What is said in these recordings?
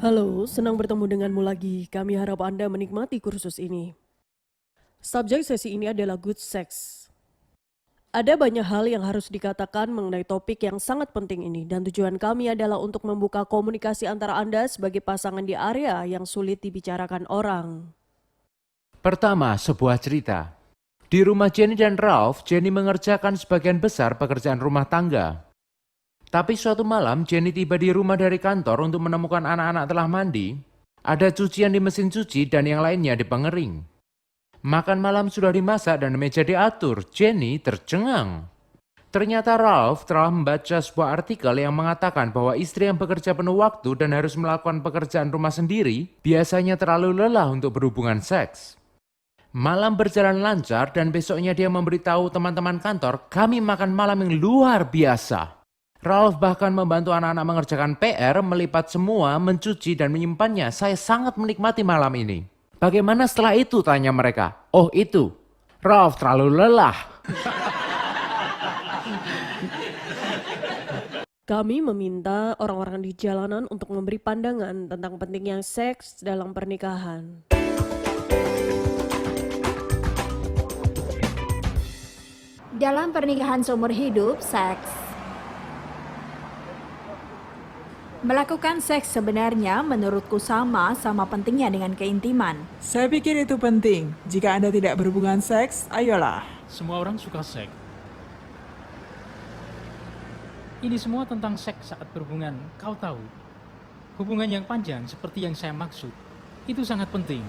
Halo, senang bertemu denganmu lagi. Kami harap Anda menikmati kursus ini. Subjek sesi ini adalah good sex. Ada banyak hal yang harus dikatakan mengenai topik yang sangat penting ini dan tujuan kami adalah untuk membuka komunikasi antara Anda sebagai pasangan di area yang sulit dibicarakan orang. Pertama, sebuah cerita. Di rumah Jenny dan Ralph, Jenny mengerjakan sebagian besar pekerjaan rumah tangga. Tapi suatu malam, Jenny tiba di rumah dari kantor untuk menemukan anak-anak telah mandi. Ada cucian di mesin cuci dan yang lainnya di pengering. Makan malam sudah dimasak dan meja diatur. Jenny tercengang. Ternyata Ralph telah membaca sebuah artikel yang mengatakan bahwa istri yang bekerja penuh waktu dan harus melakukan pekerjaan rumah sendiri biasanya terlalu lelah untuk berhubungan seks. Malam berjalan lancar dan besoknya dia memberitahu teman-teman kantor, kami makan malam yang luar biasa. Ralph bahkan membantu anak-anak mengerjakan PR, melipat semua, mencuci dan menyimpannya. Saya sangat menikmati malam ini. Bagaimana setelah itu? Tanya mereka. Oh itu, Ralph terlalu lelah. Kami meminta orang-orang di jalanan untuk memberi pandangan tentang pentingnya seks dalam pernikahan. Dalam pernikahan seumur hidup, melakukan seks sebenarnya menurutku sama pentingnya dengan keintiman. Saya pikir itu penting. Jika Anda tidak berhubungan seks, ayolah. Semua orang suka seks. Ini semua tentang seks saat berhubungan, kau tahu. Hubungan yang panjang seperti yang saya maksud, itu sangat penting.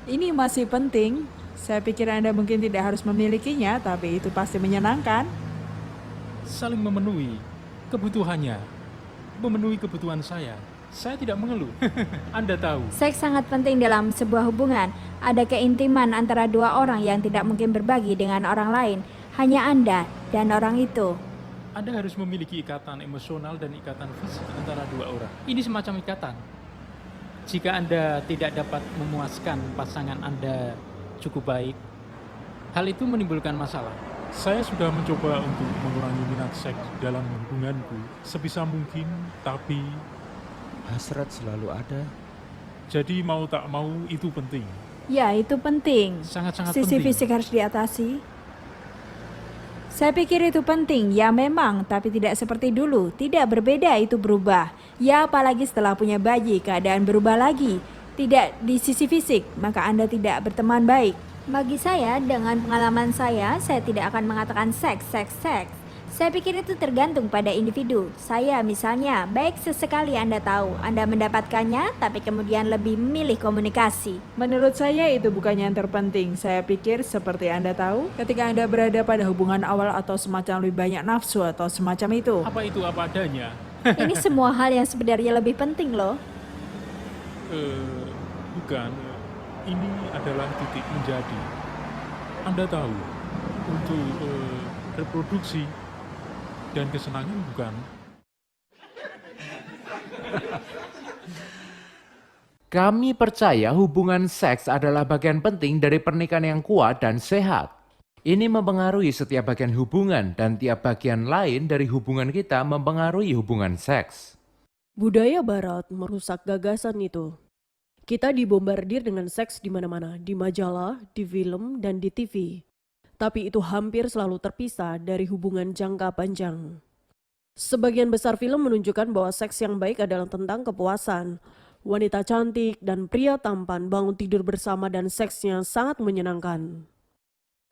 Ini masih penting. Saya pikir Anda mungkin tidak harus memilikinya, tapi itu pasti menyenangkan. Saling memenuhi kebutuhannya, memenuhi kebutuhan saya. Saya tidak mengeluh. Anda tahu. Seks sangat penting dalam sebuah hubungan. Ada keintiman antara dua orang yang tidak mungkin berbagi dengan orang lain. Hanya Anda dan orang itu. Anda harus memiliki ikatan emosional dan ikatan fisik antara dua orang. Ini semacam ikatan. Jika Anda tidak dapat memuaskan pasangan Anda cukup baik, hal itu menimbulkan masalah. Saya sudah mencoba untuk mengurangi minat seks dalam hubunganku sebisa mungkin, tapi Hasrat selalu ada. jadi mau tak mau itu penting. Ya, itu penting. Sangat-sangat Sisi penting. fisik harus diatasi. Saya pikir itu penting, ya memang, tapi tidak seperti dulu. Tidak berbeda, itu berubah. Ya, apalagi setelah punya bayi, keadaan berubah lagi. Tidak di sisi fisik, maka Anda tidak berteman baik. Bagi saya, dengan pengalaman saya tidak akan mengatakan seks. Saya pikir itu tergantung pada individu. Saya misalnya, baik sesekali Anda tahu, Anda mendapatkannya, tapi kemudian lebih memilih komunikasi. Menurut saya itu bukannya yang terpenting. Saya pikir seperti Anda tahu, ketika Anda berada pada hubungan awal atau semacam lebih banyak nafsu atau semacam itu. Apa itu apa adanya? Ini semua hal yang sebenarnya lebih penting loh. Bukan, ini adalah titik menjadi. Anda tahu, untuk reproduksi dan kesenangan bukan? Kami percaya hubungan seks adalah bagian penting dari pernikahan yang kuat dan sehat. Ini mempengaruhi setiap bagian hubungan dan tiap bagian lain dari hubungan kita mempengaruhi hubungan seks. Budaya Barat merusak gagasan itu. Kita dibombardir dengan seks di mana-mana, di majalah, di film, dan di TV. Tapi itu hampir selalu terpisah dari hubungan jangka panjang. Sebagian besar film menunjukkan bahwa seks yang baik adalah tentang kepuasan. Wanita cantik dan pria tampan bangun tidur bersama dan seksnya sangat menyenangkan.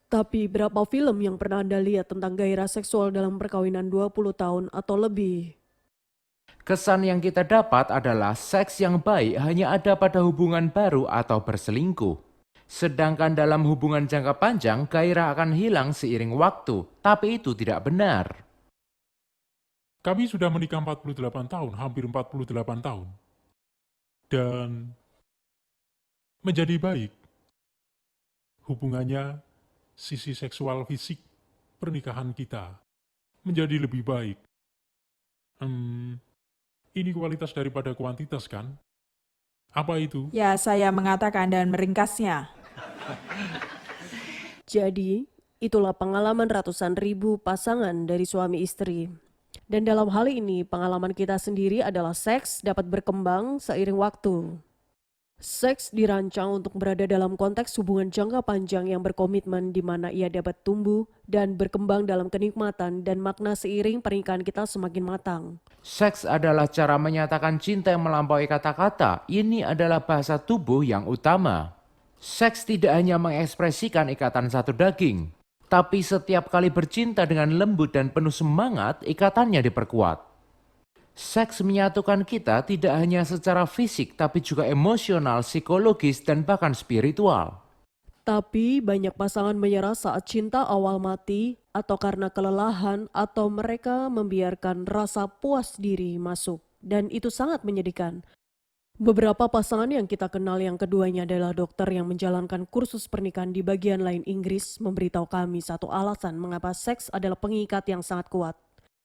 Tapi berapa film yang pernah Anda lihat tentang gairah seksual dalam perkawinan 20 tahun atau lebih? Kesan yang kita dapat adalah seks yang baik hanya ada pada hubungan baru atau berselingkuh. Sedangkan dalam hubungan jangka panjang, gairah akan hilang seiring waktu. Tapi itu tidak benar. Kami sudah menikah 48 tahun, hampir 48 tahun. Dan menjadi baik. Hubungannya, sisi seksual fisik, pernikahan kita, menjadi lebih baik. Ini kualitas daripada kuantitas kan? Apa itu? Ya, saya mengatakan dan meringkasnya. Jadi, itulah pengalaman ratusan ribu pasangan dari suami istri. Dan dalam hal ini, pengalaman kita sendiri adalah seks dapat berkembang seiring waktu. Seks dirancang untuk berada dalam konteks hubungan jangka panjang yang berkomitmen di mana ia dapat tumbuh dan berkembang dalam kenikmatan dan makna seiring pernikahan kita semakin matang. Seks adalah cara menyatakan cinta yang melampaui kata-kata. Ini adalah bahasa tubuh yang utama. Seks tidak hanya mengekspresikan ikatan satu daging, tapi setiap kali bercinta dengan lembut dan penuh semangat, ikatannya diperkuat. Seks menyatukan kita tidak hanya secara fisik, tapi juga emosional, psikologis, dan bahkan spiritual. Tapi banyak pasangan menyerah saat cinta awal mati atau karena kelelahan atau mereka membiarkan rasa puas diri masuk. Dan itu sangat menyedihkan. Beberapa pasangan yang kita kenal yang keduanya adalah dokter yang menjalankan kursus pernikahan di bagian lain Inggris memberitahu kami satu alasan mengapa seks adalah pengikat yang sangat kuat.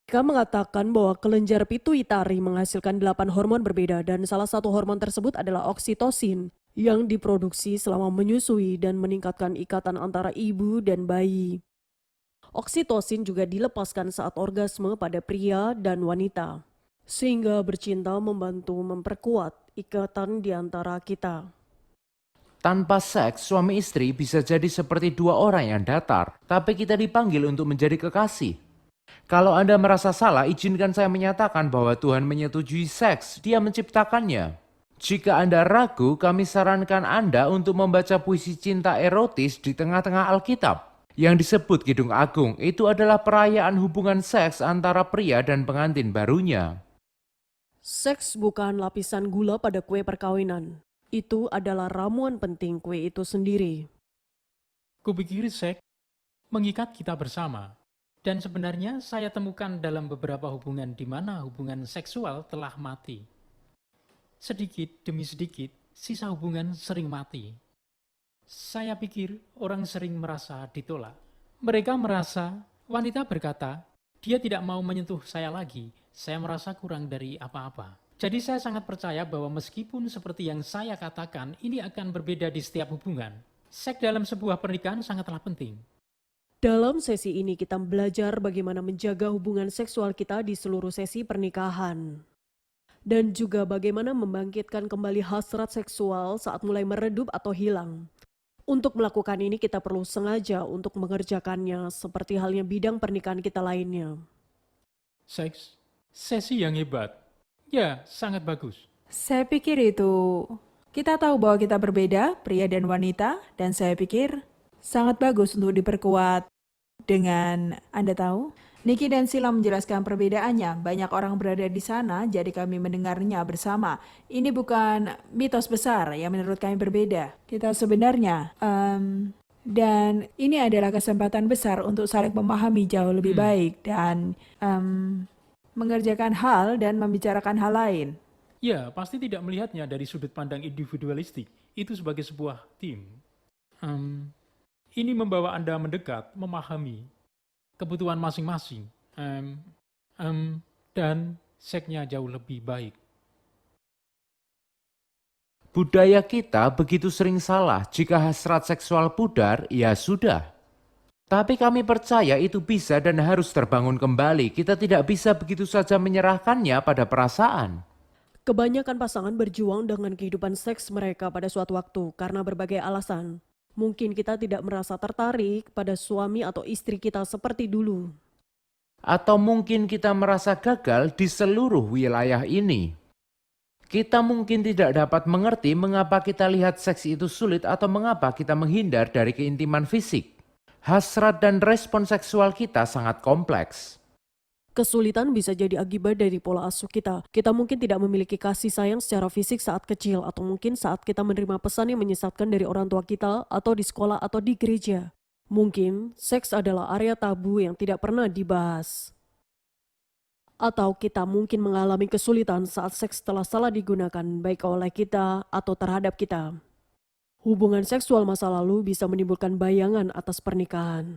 Mereka mengatakan bahwa kelenjar pituitari menghasilkan 8 hormon berbeda dan salah satu hormon tersebut adalah oksitosin yang diproduksi selama menyusui dan meningkatkan ikatan antara ibu dan bayi. Oksitosin juga dilepaskan saat orgasme pada pria dan wanita, sehingga bercinta membantu memperkuat ikatan di antara kita. Tanpa seks, suami istri bisa jadi seperti dua orang yang datar, tapi kita dipanggil untuk menjadi kekasih. Kalau Anda merasa salah, izinkan saya menyatakan bahwa Tuhan menyetujui seks, Dia menciptakannya. Jika Anda ragu, kami sarankan Anda untuk membaca puisi cinta erotis di tengah-tengah Alkitab. Yang disebut Kidung Agung, itu adalah perayaan hubungan seks antara pria dan pengantin barunya. Seks bukan lapisan gula pada kue perkawinan. Itu adalah ramuan penting kue itu sendiri. Kupikir seks mengikat kita bersama. Dan sebenarnya saya temukan dalam beberapa hubungan di mana hubungan seksual telah mati. Sedikit demi sedikit, sisa hubungan sering mati. Saya pikir orang sering merasa ditolak. Mereka merasa, wanita berkata, dia tidak mau menyentuh saya lagi, saya merasa kurang dari apa-apa. Jadi saya sangat percaya bahwa meskipun seperti yang saya katakan, ini akan berbeda di setiap hubungan. Seks dalam sebuah pernikahan sangatlah penting. Dalam sesi ini kita belajar bagaimana menjaga hubungan seksual kita di seluruh sesi pernikahan. Dan juga bagaimana membangkitkan kembali hasrat seksual saat mulai meredup atau hilang. Untuk melakukan ini kita perlu sengaja untuk mengerjakannya seperti halnya bidang pernikahan kita lainnya. Seks, sesi yang hebat. Ya, sangat bagus. Saya pikir itu, kita tahu bahwa kita berbeda, pria dan wanita, dan saya pikir sangat bagus untuk diperkuat dengan, Anda tahu, Niki dan Sila menjelaskan perbedaannya. Banyak orang berada di sana, jadi kami mendengarnya bersama. Ini bukan mitos besar yang menurut kami berbeda. Kita sebenarnya, dan ini adalah kesempatan besar untuk saling memahami jauh lebih baik dan mengerjakan hal dan membicarakan hal lain. Ya, pasti tidak melihatnya dari sudut pandang individualistik. Itu sebagai sebuah tim. Ini membawa Anda mendekat, memahami kebutuhan masing-masing, dan seksnya jauh lebih baik. Budaya kita begitu sering salah, jika hasrat seksual pudar, ya sudah. Tapi kami percaya itu bisa dan harus terbangun kembali. Kita tidak bisa begitu saja menyerahkannya pada perasaan. Kebanyakan pasangan berjuang dengan kehidupan seks mereka pada suatu waktu karena berbagai alasan. Mungkin kita tidak merasa tertarik pada suami atau istri kita seperti dulu. Atau mungkin kita merasa gagal di seluruh wilayah ini. Kita mungkin tidak dapat mengerti mengapa kita lihat seks itu sulit atau mengapa kita menghindar dari keintiman fisik. Hasrat dan respon seksual kita sangat kompleks. Kesulitan bisa jadi akibat dari pola asuh kita. Kita mungkin tidak memiliki kasih sayang secara fisik saat kecil atau mungkin saat kita menerima pesan yang menyesatkan dari orang tua kita atau di sekolah atau di gereja. Mungkin seks adalah area tabu yang tidak pernah dibahas. Atau kita mungkin mengalami kesulitan saat seks telah salah digunakan baik oleh kita atau terhadap kita. Hubungan seksual masa lalu bisa menimbulkan bayangan atas pernikahan.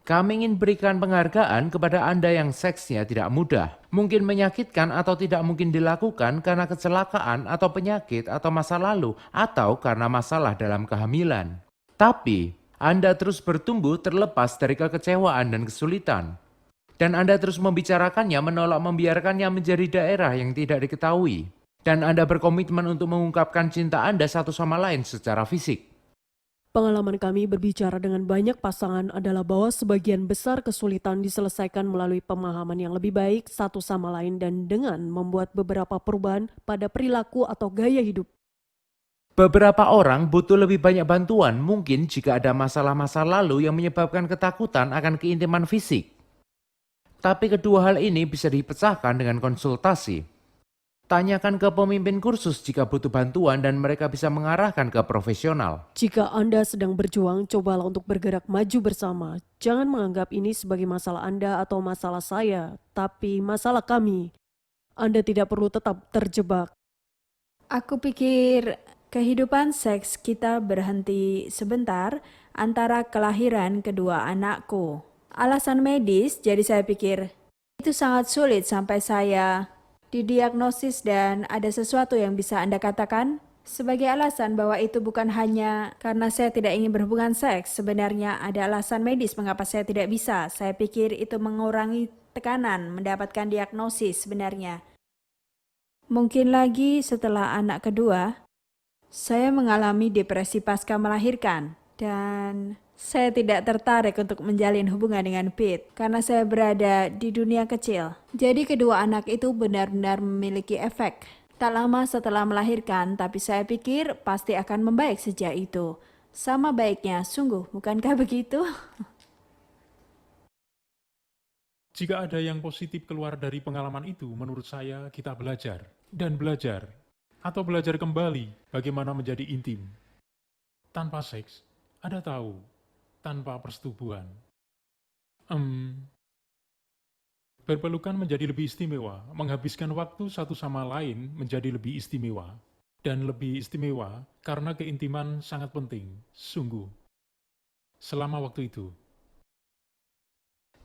Kami ingin berikan penghargaan kepada Anda yang seksnya tidak mudah, mungkin menyakitkan atau tidak mungkin dilakukan karena kecelakaan atau penyakit atau masa lalu, atau karena masalah dalam kehamilan. Tapi, Anda terus bertumbuh terlepas dari kekecewaan dan kesulitan. Dan Anda terus membicarakannya, menolak membiarkannya menjadi daerah yang tidak diketahui. Dan Anda berkomitmen untuk mengungkapkan cinta Anda satu sama lain secara fisik. Pengalaman kami berbicara dengan banyak pasangan adalah bahwa sebagian besar kesulitan diselesaikan melalui pemahaman yang lebih baik satu sama lain dan dengan membuat beberapa perubahan pada perilaku atau gaya hidup. Beberapa orang butuh lebih banyak bantuan mungkin jika ada masalah-masa lalu yang menyebabkan ketakutan akan keintiman fisik. Tapi kedua hal ini bisa dipecahkan dengan konsultasi. Tanyakan ke pemimpin kursus jika butuh bantuan dan mereka bisa mengarahkan ke profesional. Jika Anda sedang berjuang, cobalah untuk bergerak maju bersama. Jangan menganggap ini sebagai masalah Anda atau masalah saya, tapi masalah kami. Anda tidak perlu tetap terjebak. Aku pikir kehidupan seks kita berhenti sebentar antara kelahiran kedua anakku. Alasan medis, jadi saya pikir itu sangat sulit sampai saya didiagnosis dan ada sesuatu yang bisa Anda katakan sebagai alasan bahwa itu bukan hanya karena saya tidak ingin berhubungan seks. Sebenarnya ada alasan medis mengapa saya tidak bisa. Saya pikir itu mengurangi tekanan mendapatkan diagnosis sebenarnya. Mungkin lagi setelah anak kedua, saya mengalami depresi pasca melahirkan dan saya tidak tertarik untuk menjalin hubungan dengan Pete karena saya berada di dunia kecil. Jadi kedua anak itu benar-benar memiliki efek. Tak lama setelah melahirkan, tapi saya pikir pasti akan membaik sejak itu. Sama baiknya, sungguh, bukankah begitu? Jika ada yang positif keluar dari pengalaman itu, menurut saya kita belajar dan belajar atau belajar kembali bagaimana menjadi intim. Tanpa seks, Anda tahu, tanpa persetubuhan. Berpelukan menjadi lebih istimewa, menghabiskan waktu satu sama lain menjadi lebih istimewa. Dan lebih istimewa karena keintiman sangat penting, sungguh. Selama waktu itu.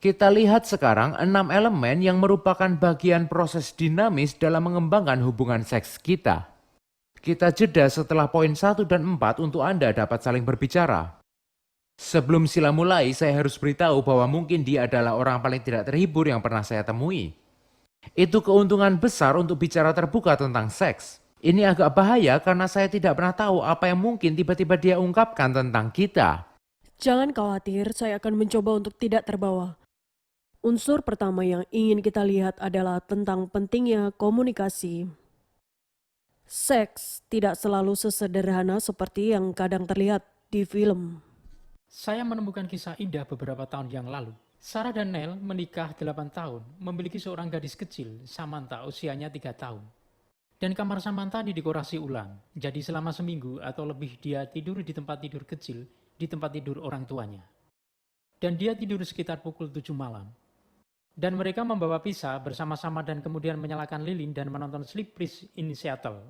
Kita lihat sekarang 6 elemen yang merupakan bagian proses dinamis dalam mengembangkan hubungan seks kita. Kita jeda setelah poin 1 dan 4 untuk Anda dapat saling berbicara. Sebelum sila mulai, saya harus beritahu bahwa mungkin dia adalah orang paling tidak terhibur yang pernah saya temui. Itu keuntungan besar untuk bicara terbuka tentang seks. Ini agak bahaya karena saya tidak pernah tahu apa yang mungkin tiba-tiba dia ungkapkan tentang kita. Jangan khawatir, saya akan mencoba untuk tidak terbawa. Unsur pertama yang ingin kita lihat adalah tentang pentingnya komunikasi. Seks tidak selalu sesederhana seperti yang kadang terlihat di film. Saya menemukan kisah indah beberapa tahun yang lalu. Sarah dan Neil menikah 8 tahun, memiliki seorang gadis kecil, Samantha, usianya 3 tahun. Dan kamar Samantha didekorasi ulang, jadi selama seminggu atau lebih dia tidur di tempat tidur kecil, di tempat tidur orang tuanya. Dan dia tidur sekitar pukul 7 malam. Dan mereka membawa pisah bersama-sama dan kemudian menyalakan lilin dan menonton Sleepless in Seattle.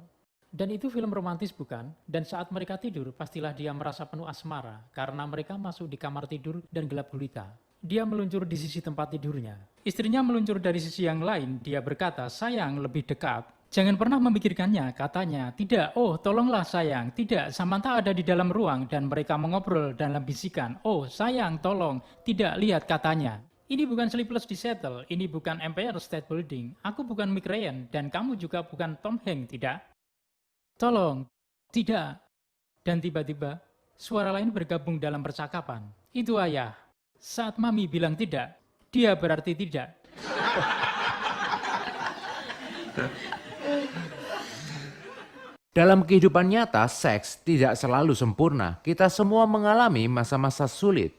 Dan itu film romantis bukan? Dan saat mereka tidur, pastilah dia merasa penuh asmara karena mereka masuk di kamar tidur dan gelap gulita. Dia meluncur di sisi tempat tidurnya. Istrinya meluncur dari sisi yang lain. Dia berkata, sayang, lebih dekat. Jangan pernah memikirkannya, katanya. Tidak, oh tolonglah sayang. Tidak, Samantha ada di dalam ruang dan mereka mengobrol dalam bisikan. Oh sayang, tolong. Tidak, lihat, katanya. Ini bukan Sleepless di Seattle, ini bukan Empire State Building. Aku bukan Mick Ryan dan kamu juga bukan Tom Hanks, tidak? Tolong, tidak. Dan tiba-tiba, suara lain bergabung dalam percakapan. Itu ayah. Saat mami bilang tidak, dia berarti tidak. Dalam kehidupan nyata, seks tidak selalu sempurna. Kita semua mengalami masa-masa sulit.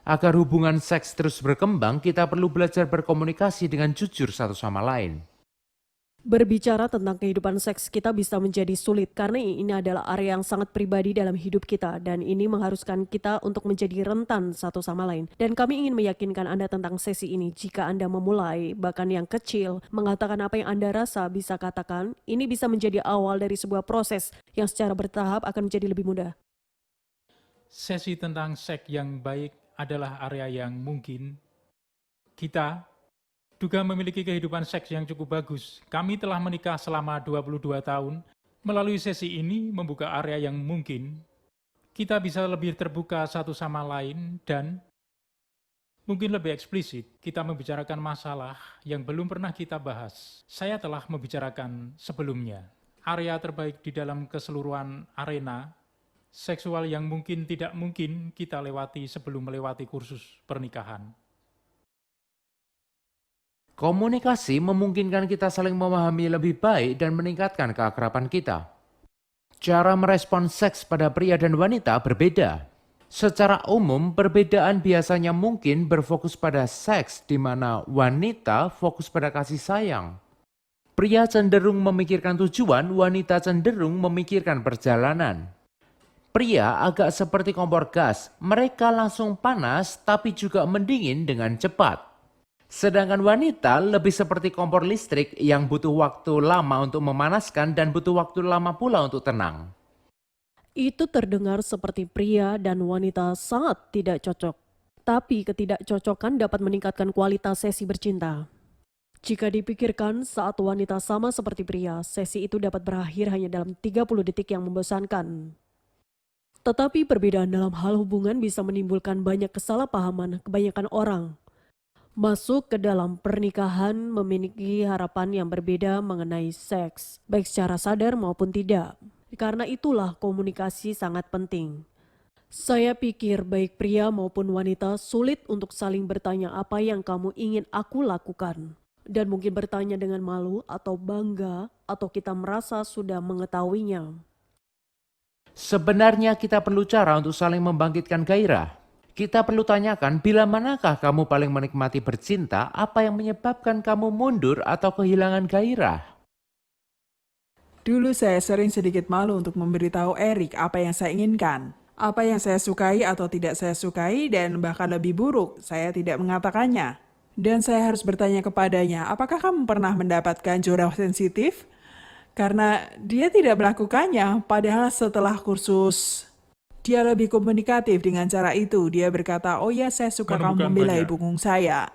Agar hubungan seks terus berkembang, kita perlu belajar berkomunikasi dengan jujur satu sama lain. Berbicara tentang kehidupan seks kita bisa menjadi sulit karena ini adalah area yang sangat pribadi dalam hidup kita dan ini mengharuskan kita untuk menjadi rentan satu sama lain. Dan kami ingin meyakinkan Anda tentang sesi ini. Jika Anda memulai, bahkan yang kecil, mengatakan apa yang Anda rasa bisa katakan, ini bisa menjadi awal dari sebuah proses yang secara bertahap akan menjadi lebih mudah. Sesi tentang seks yang baik adalah area yang mungkin kita juga memiliki kehidupan seks yang cukup bagus. Kami telah menikah selama 22 tahun. Melalui sesi ini membuka area yang mungkin kita bisa lebih terbuka satu sama lain dan Mungkin lebih eksplisit, kita membicarakan masalah yang belum pernah kita bahas. Saya telah membicarakan sebelumnya. Area terbaik di dalam keseluruhan arena seksual yang mungkin tidak mungkin kita lewati sebelum melewati kursus pernikahan. Komunikasi memungkinkan kita saling memahami lebih baik dan meningkatkan keakraban kita. Cara merespon seks pada pria dan wanita berbeda. Secara umum, perbedaan biasanya mungkin berfokus pada seks, di mana wanita fokus pada kasih sayang. Pria cenderung memikirkan tujuan, wanita cenderung memikirkan perjalanan. Pria agak seperti kompor gas, mereka langsung panas tapi juga mendingin dengan cepat. Sedangkan wanita lebih seperti kompor listrik yang butuh waktu lama untuk memanaskan dan butuh waktu lama pula untuk tenang. Itu terdengar seperti pria dan wanita sangat tidak cocok. Tapi ketidakcocokan dapat meningkatkan kualitas sesi bercinta. Jika dipikirkan saat wanita sama seperti pria, sesi itu dapat berakhir hanya dalam 30 detik yang membosankan. Tetapi perbedaan dalam hal hubungan bisa menimbulkan banyak kesalahpahaman kebanyakan orang. Masuk ke dalam pernikahan memiliki harapan yang berbeda mengenai seks, baik secara sadar maupun tidak. Karena itulah komunikasi sangat penting. Saya pikir baik pria maupun wanita sulit untuk saling bertanya apa yang kamu ingin aku lakukan. Dan mungkin bertanya dengan malu atau bangga atau kita merasa sudah mengetahuinya. Sebenarnya kita perlu cara untuk saling membangkitkan gairah. Kita perlu tanyakan bila manakah kamu paling menikmati bercinta, apa yang menyebabkan kamu mundur atau kehilangan gairah. Dulu saya sering sedikit malu untuk memberitahu Erik apa yang saya inginkan. Apa yang saya sukai atau tidak saya sukai dan bahkan lebih buruk, saya tidak mengatakannya. Dan saya harus bertanya kepadanya, apakah kamu pernah mendapatkan jodoh sensitif? Karena dia tidak melakukannya, padahal setelah kursus dia lebih komunikatif dengan cara itu. Dia berkata, oh ya saya suka kamu Menemukan membelai banyak. punggung saya.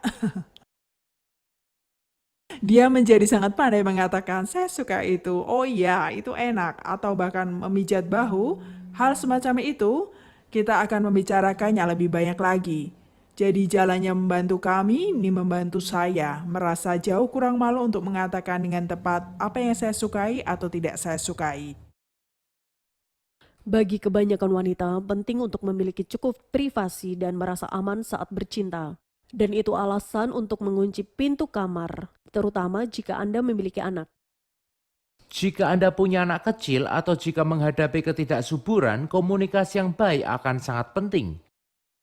Dia menjadi sangat pandai mengatakan, saya suka itu, oh iya itu enak, atau bahkan memijat bahu. Hal semacam itu, kita akan membicarakannya lebih banyak lagi. Jadi jalannya membantu kami, ini membantu saya, merasa jauh kurang malu untuk mengatakan dengan tepat apa yang saya sukai atau tidak saya sukai. Bagi kebanyakan wanita, penting untuk memiliki cukup privasi dan merasa aman saat bercinta. Dan itu alasan untuk mengunci pintu kamar, terutama jika Anda memiliki anak. Jika Anda punya anak kecil atau jika menghadapi ketidaksuburan, komunikasi yang baik akan sangat penting.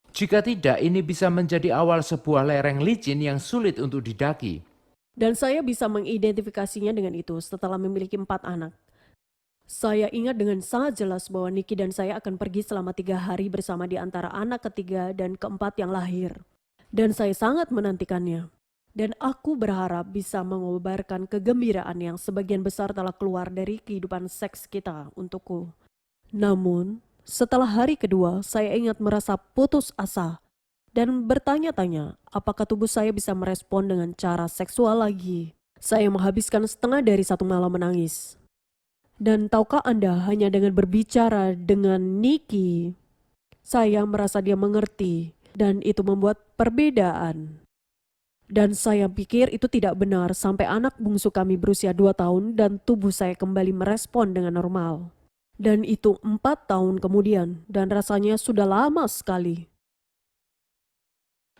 Jika tidak, ini bisa menjadi awal sebuah lereng licin yang sulit untuk didaki. Dan saya bisa mengidentifikasinya dengan itu setelah memiliki 4 anak. Saya ingat dengan sangat jelas bahwa Niki dan saya akan pergi selama 3 hari bersama di antara anak ketiga dan keempat yang lahir. Dan saya sangat menantikannya. Dan aku berharap bisa mengobarkan kegembiraan yang sebagian besar telah keluar dari kehidupan seks kita untukku. Namun, setelah hari kedua, saya ingat merasa putus asa dan bertanya-tanya apakah tubuh saya bisa merespon dengan cara seksual lagi. Saya menghabiskan setengah dari 1 malam menangis. Dan tahukah Anda, hanya dengan berbicara dengan Niki, saya merasa dia mengerti dan itu membuat perbedaan. Dan saya pikir itu tidak benar sampai anak bungsu kami berusia 2 tahun dan tubuh saya kembali merespon dengan normal. Dan itu 4 tahun kemudian dan rasanya sudah lama sekali.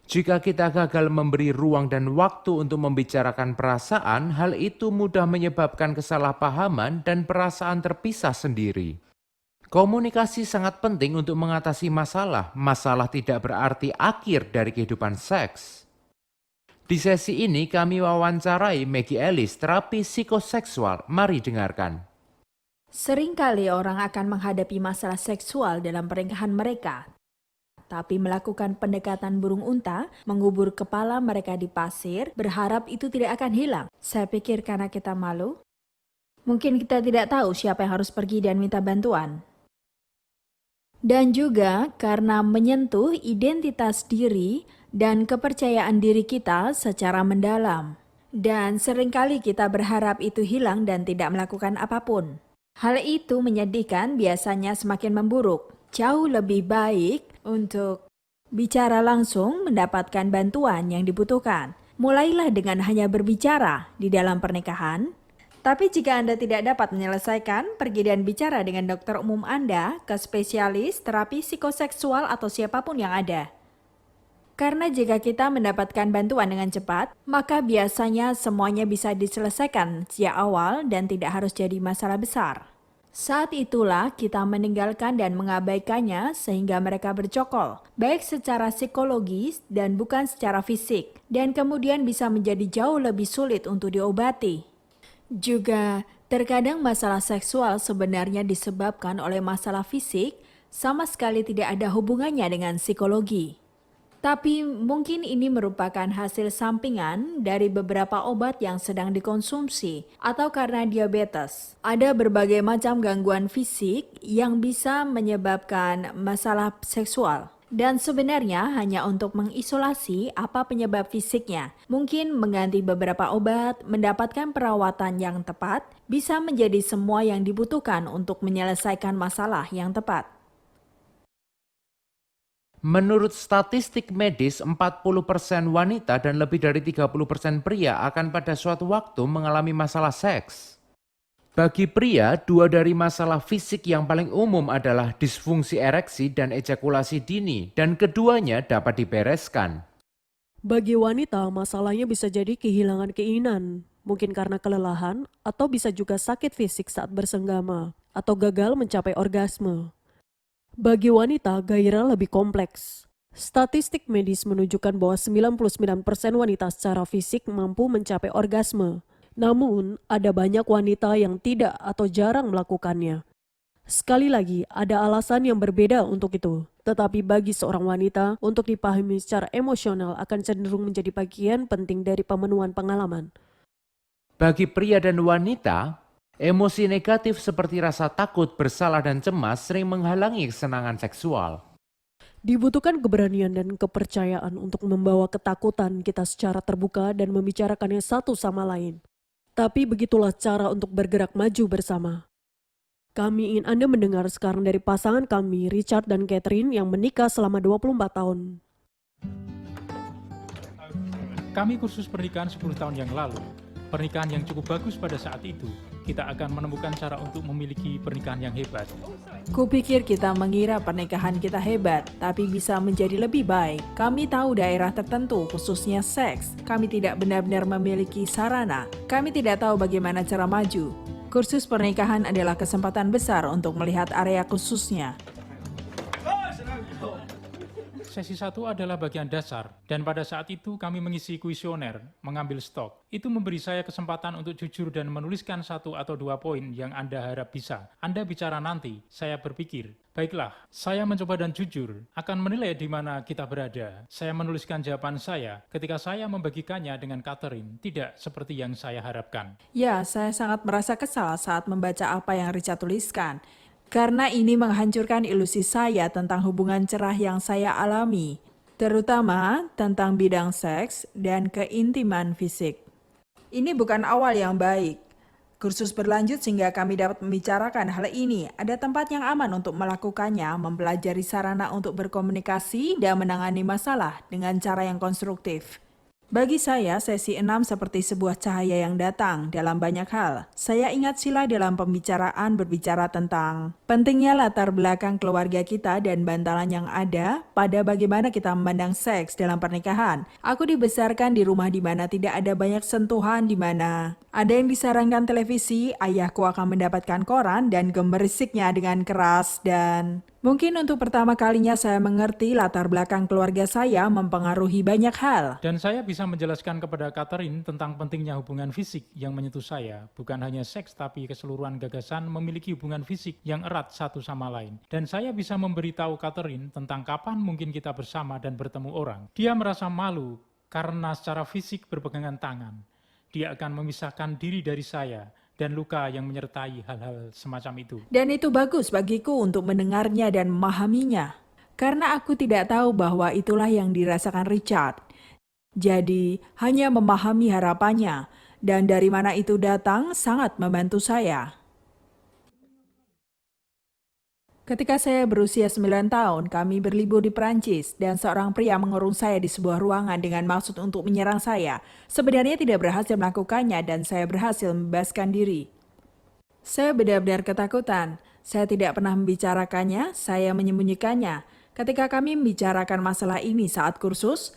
Jika kita gagal memberi ruang dan waktu untuk membicarakan perasaan, hal itu mudah menyebabkan kesalahpahaman dan perasaan terpisah sendiri. Komunikasi sangat penting untuk mengatasi masalah. Masalah tidak berarti akhir dari kehidupan seks. Di sesi ini kami wawancarai Maggie Ellis, terapi psikoseksual. Mari dengarkan. Seringkali orang akan menghadapi masalah seksual dalam pernikahan mereka, tapi melakukan pendekatan burung unta, mengubur kepala mereka di pasir, berharap itu tidak akan hilang. Saya pikir karena kita malu, mungkin kita tidak tahu siapa yang harus pergi dan minta bantuan. Dan juga karena menyentuh identitas diri dan kepercayaan diri kita secara mendalam. Dan seringkali kita berharap itu hilang dan tidak melakukan apapun. Hal itu menyedihkan, biasanya semakin memburuk. Jauh lebih baik untuk Bicara langsung mendapatkan bantuan yang dibutuhkan. Mulailah dengan hanya berbicara di dalam pernikahan. Tapi jika Anda tidak dapat menyelesaikan, pergi dan bicara dengan dokter umum Anda ke spesialis terapi psikoseksual atau siapapun yang ada. Karena jika kita mendapatkan bantuan dengan cepat, maka biasanya semuanya bisa diselesaikan sejak awal dan tidak harus jadi masalah besar. Saat itulah kita meninggalkan dan mengabaikannya sehingga mereka bercokol, baik secara psikologis dan bukan secara fisik, dan kemudian bisa menjadi jauh lebih sulit untuk diobati. Juga, terkadang masalah seksual sebenarnya disebabkan oleh masalah fisik, sama sekali tidak ada hubungannya dengan psikologi. Tapi mungkin ini merupakan hasil sampingan dari beberapa obat yang sedang dikonsumsi atau karena diabetes. Ada berbagai macam gangguan fisik yang bisa menyebabkan masalah seksual. Dan sebenarnya hanya untuk mengisolasi apa penyebab fisiknya. Mungkin mengganti beberapa obat, mendapatkan perawatan yang tepat, bisa menjadi semua yang dibutuhkan untuk menyelesaikan masalah yang tepat. Menurut statistik medis, 40% wanita dan lebih dari 30% pria akan pada suatu waktu mengalami masalah seks. Bagi pria, 2 dari masalah fisik yang paling umum adalah disfungsi ereksi dan ejakulasi dini, dan keduanya dapat dibereskan. Bagi wanita, masalahnya bisa jadi kehilangan keinginan, mungkin karena kelelahan, atau bisa juga sakit fisik saat bersenggama, atau gagal mencapai orgasme. Bagi wanita, gairah lebih kompleks. Statistik medis menunjukkan bahwa 99% wanita secara fisik mampu mencapai orgasme. Namun, ada banyak wanita yang tidak atau jarang melakukannya. Sekali lagi, ada alasan yang berbeda untuk itu. Tetapi bagi seorang wanita, untuk dipahami secara emosional akan cenderung menjadi bagian penting dari pemenuhan pengalaman. Bagi pria dan wanita, emosi negatif seperti rasa takut, bersalah, dan cemas sering menghalangi kesenangan seksual. Dibutuhkan keberanian dan kepercayaan untuk membawa ketakutan kita secara terbuka dan membicarakannya satu sama lain. Tapi begitulah cara untuk bergerak maju bersama. Kami ingin Anda mendengar sekarang dari pasangan kami, Richard dan Catherine, yang menikah selama 24 tahun. Kami kursus pernikahan 10 tahun yang lalu. Pernikahan yang cukup bagus pada saat itu. Kita akan menemukan cara untuk memiliki pernikahan yang hebat. Kupikir kita mengira pernikahan kita hebat, tapi bisa menjadi lebih baik. Kami tahu daerah tertentu, khususnya seks. Kami tidak benar-benar memiliki sarana. Kami tidak tahu bagaimana cara maju. Kursus pernikahan adalah kesempatan besar untuk melihat area khususnya. Sesi 1 adalah bagian dasar, dan pada saat itu kami mengisi kuesioner, mengambil stok. Itu memberi saya kesempatan untuk jujur dan menuliskan 1 atau 2 poin yang Anda harap bisa. Anda bicara nanti, saya berpikir, baiklah, saya mencoba dan jujur, akan menilai di mana kita berada. Saya menuliskan jawaban saya, ketika saya membagikannya dengan Catherine, tidak seperti yang saya harapkan. Ya, saya sangat merasa kesal saat membaca apa yang Richard tuliskan. Karena ini menghancurkan ilusi saya tentang hubungan cerah yang saya alami, terutama tentang bidang seks dan keintiman fisik. Ini bukan awal yang baik. Kursus berlanjut sehingga kami dapat membicarakan hal ini. Ada tempat yang aman untuk melakukannya, mempelajari sarana untuk berkomunikasi dan menangani masalah dengan cara yang konstruktif. Bagi saya, sesi 6 seperti sebuah cahaya yang datang dalam banyak hal. Saya ingat Sheila dalam pembicaraan berbicara tentang pentingnya latar belakang keluarga kita dan bantalan yang ada pada bagaimana kita memandang seks dalam pernikahan. Aku dibesarkan di rumah di mana tidak ada banyak sentuhan, di mana ada yang disarankan televisi, ayahku akan mendapatkan koran dan gemerisiknya dengan keras, dan mungkin untuk pertama kalinya saya mengerti latar belakang keluarga saya mempengaruhi banyak hal. Dan saya bisa menjelaskan kepada Catherine tentang pentingnya hubungan fisik yang menyentuh saya. Bukan hanya seks, tapi keseluruhan gagasan memiliki hubungan fisik yang erat satu sama lain. Dan saya bisa memberitahu Catherine tentang kapan mungkin kita bersama dan bertemu orang. Dia merasa malu karena secara fisik berpegangan tangan. Dia akan memisahkan diri dari saya dan luka yang menyertai hal-hal semacam itu. Dan itu bagus bagiku untuk mendengarnya dan memahaminya. Karena aku tidak tahu bahwa itulah yang dirasakan Richard. Jadi, hanya memahami harapannya, dan dari mana itu datang sangat membantu saya. Ketika saya berusia 9 tahun, kami berlibur di Perancis dan seorang pria mengurung saya di sebuah ruangan dengan maksud untuk menyerang saya. Sebenarnya tidak berhasil melakukannya dan saya berhasil membebaskan diri. Saya benar-benar ketakutan. Saya tidak pernah membicarakannya, saya menyembunyikannya. Ketika kami membicarakan masalah ini saat kursus,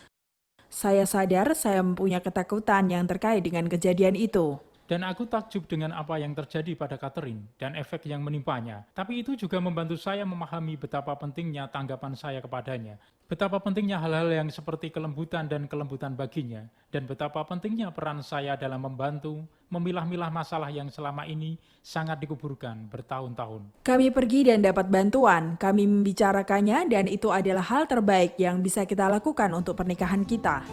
saya sadar saya mempunyai ketakutan yang terkait dengan kejadian itu. Dan aku takjub dengan apa yang terjadi pada Catherine dan efek yang menimpanya. Tapi itu juga membantu saya memahami betapa pentingnya tanggapan saya kepadanya. Betapa pentingnya hal-hal yang seperti kelembutan dan kelembutan baginya. Dan betapa pentingnya peran saya dalam membantu, memilah-milah masalah yang selama ini sangat dikuburkan bertahun-tahun. Kami pergi dan dapat bantuan, kami membicarakannya dan itu adalah hal terbaik yang bisa kita lakukan untuk pernikahan kita.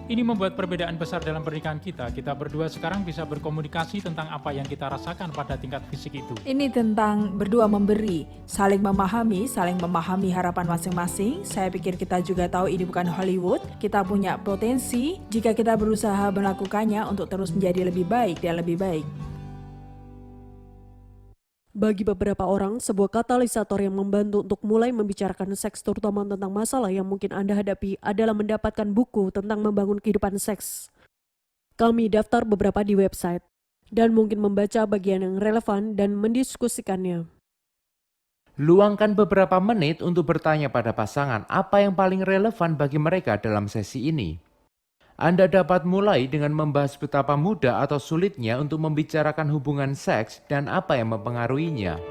Ini membuat perbedaan besar dalam pernikahan kita. Kita berdua sekarang bisa berkomunikasi tentang apa yang kita rasakan pada tingkat fisik itu. Ini tentang berdua memberi, saling memahami harapan masing-masing. Saya pikir kita juga tahu ini bukan Hollywood. Kita punya potensi jika kita berusaha melakukannya untuk terus menjadi lebih baik dan lebih baik. Bagi beberapa orang, sebuah katalisator yang membantu untuk mulai membicarakan seks terutama tentang masalah yang mungkin Anda hadapi adalah mendapatkan buku tentang membangun kehidupan seks. Kami daftar beberapa di website dan mungkin membaca bagian yang relevan dan mendiskusikannya. Luangkan beberapa menit untuk bertanya pada pasangan apa yang paling relevan bagi mereka dalam sesi ini. Anda dapat mulai dengan membahas betapa mudah atau sulitnya untuk membicarakan hubungan seks dan apa yang mempengaruhinya.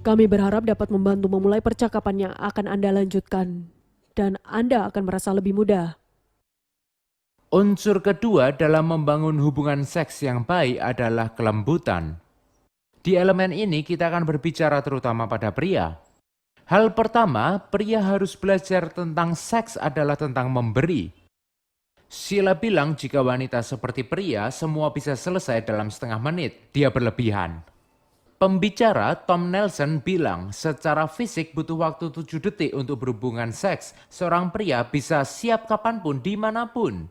Kami berharap dapat membantu memulai percakapan yang akan Anda lanjutkan, dan Anda akan merasa lebih mudah. Unsur kedua dalam membangun hubungan seks yang baik adalah kelembutan. Di elemen ini kita akan berbicara terutama pada pria. Hal pertama, pria harus belajar tentang seks adalah tentang memberi. Sheila bilang jika wanita seperti pria, semua bisa selesai dalam setengah menit. Dia berlebihan. Pembicara Tom Nelson bilang secara fisik butuh waktu 7 detik untuk berhubungan seks. Seorang pria bisa siap kapanpun, dimanapun.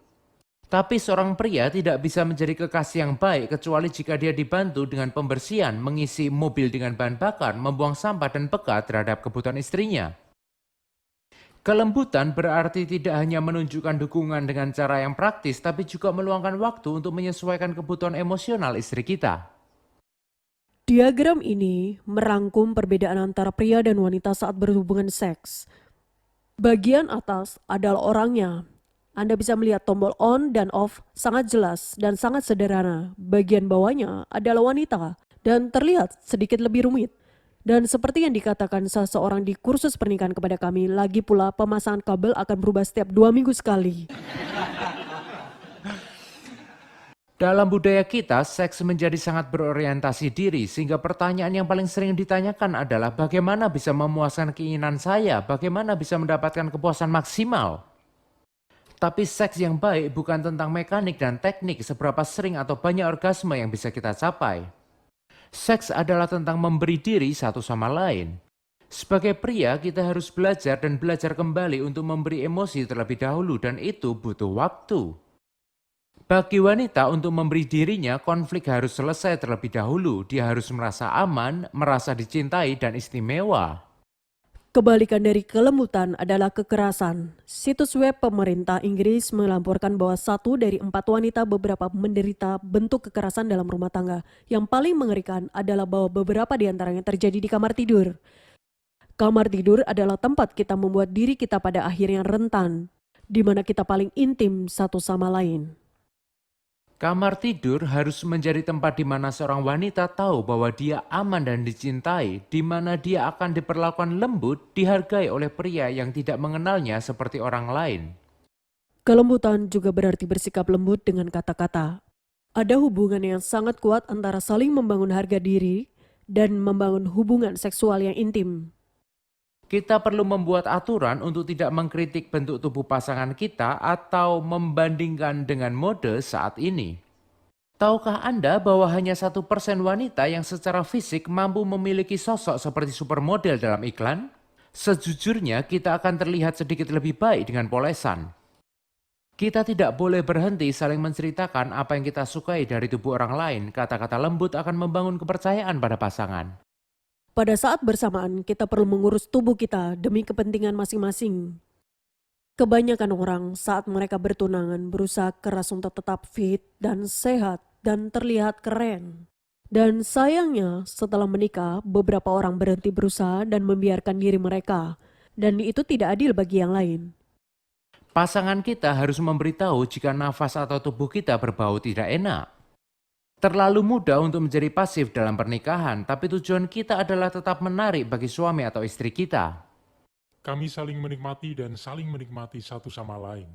Tapi seorang pria tidak bisa menjadi kekasih yang baik kecuali jika dia dibantu dengan pembersihan, mengisi mobil dengan bahan bakar, membuang sampah dan peka terhadap kebutuhan istrinya. Kelembutan berarti tidak hanya menunjukkan dukungan dengan cara yang praktis, tapi juga meluangkan waktu untuk menyesuaikan kebutuhan emosional istri kita. Diagram ini merangkum perbedaan antara pria dan wanita saat berhubungan seks. Bagian atas adalah orangnya. Anda bisa melihat tombol on dan off sangat jelas dan sangat sederhana. Bagian bawahnya adalah wanita dan terlihat sedikit lebih rumit. Dan seperti yang dikatakan seseorang di kursus pernikahan kepada kami, lagi pula pemasangan kabel akan berubah setiap 2 minggu sekali. Dalam budaya kita, seks menjadi sangat berorientasi diri, sehingga pertanyaan yang paling sering ditanyakan adalah bagaimana bisa memuaskan keinginan saya, bagaimana bisa mendapatkan kepuasan maksimal. Tapi seks yang baik bukan tentang mekanik dan teknik seberapa sering atau banyak orgasme yang bisa kita capai. Seks adalah tentang memberi diri satu sama lain. Sebagai pria, kita harus belajar dan belajar kembali untuk memberi emosi terlebih dahulu dan itu butuh waktu. Bagi wanita untuk memberi dirinya, konflik harus selesai terlebih dahulu. Dia harus merasa aman, merasa dicintai dan istimewa. Kebalikan dari kelembutan adalah kekerasan. Situs web pemerintah Inggris melaporkan bahwa 1 dari 4 wanita beberapa menderita bentuk kekerasan dalam rumah tangga. Yang paling mengerikan adalah bahwa beberapa di antaranya terjadi di kamar tidur. Kamar tidur adalah tempat kita membuat diri kita pada akhirnya rentan, di mana kita paling intim satu sama lain. Kamar tidur harus menjadi tempat di mana seorang wanita tahu bahwa dia aman dan dicintai, di mana dia akan diperlakukan lembut, dihargai oleh pria yang tidak mengenalnya seperti orang lain. Kelembutan juga berarti bersikap lembut dengan kata-kata. Ada hubungan yang sangat kuat antara saling membangun harga diri dan membangun hubungan seksual yang intim. Kita perlu membuat aturan untuk tidak mengkritik bentuk tubuh pasangan kita atau membandingkan dengan mode saat ini. Tahukah Anda bahwa hanya 1% wanita yang secara fisik mampu memiliki sosok seperti supermodel dalam iklan? Sejujurnya kita akan terlihat sedikit lebih baik dengan polesan. Kita tidak boleh berhenti saling menceritakan apa yang kita sukai dari tubuh orang lain. Kata-kata lembut akan membangun kepercayaan pada pasangan. Pada saat bersamaan, kita perlu mengurus tubuh kita demi kepentingan masing-masing. Kebanyakan orang saat mereka bertunangan berusaha keras untuk tetap fit dan sehat dan terlihat keren. Dan sayangnya setelah menikah, beberapa orang berhenti berusaha dan membiarkan diri mereka. Dan itu tidak adil bagi yang lain. Pasangan kita harus memberitahu jika nafas atau tubuh kita berbau tidak enak. Terlalu mudah untuk menjadi pasif dalam pernikahan, tapi tujuan kita adalah tetap menarik bagi suami atau istri kita. Kami saling menikmati dan saling menikmati satu sama lain.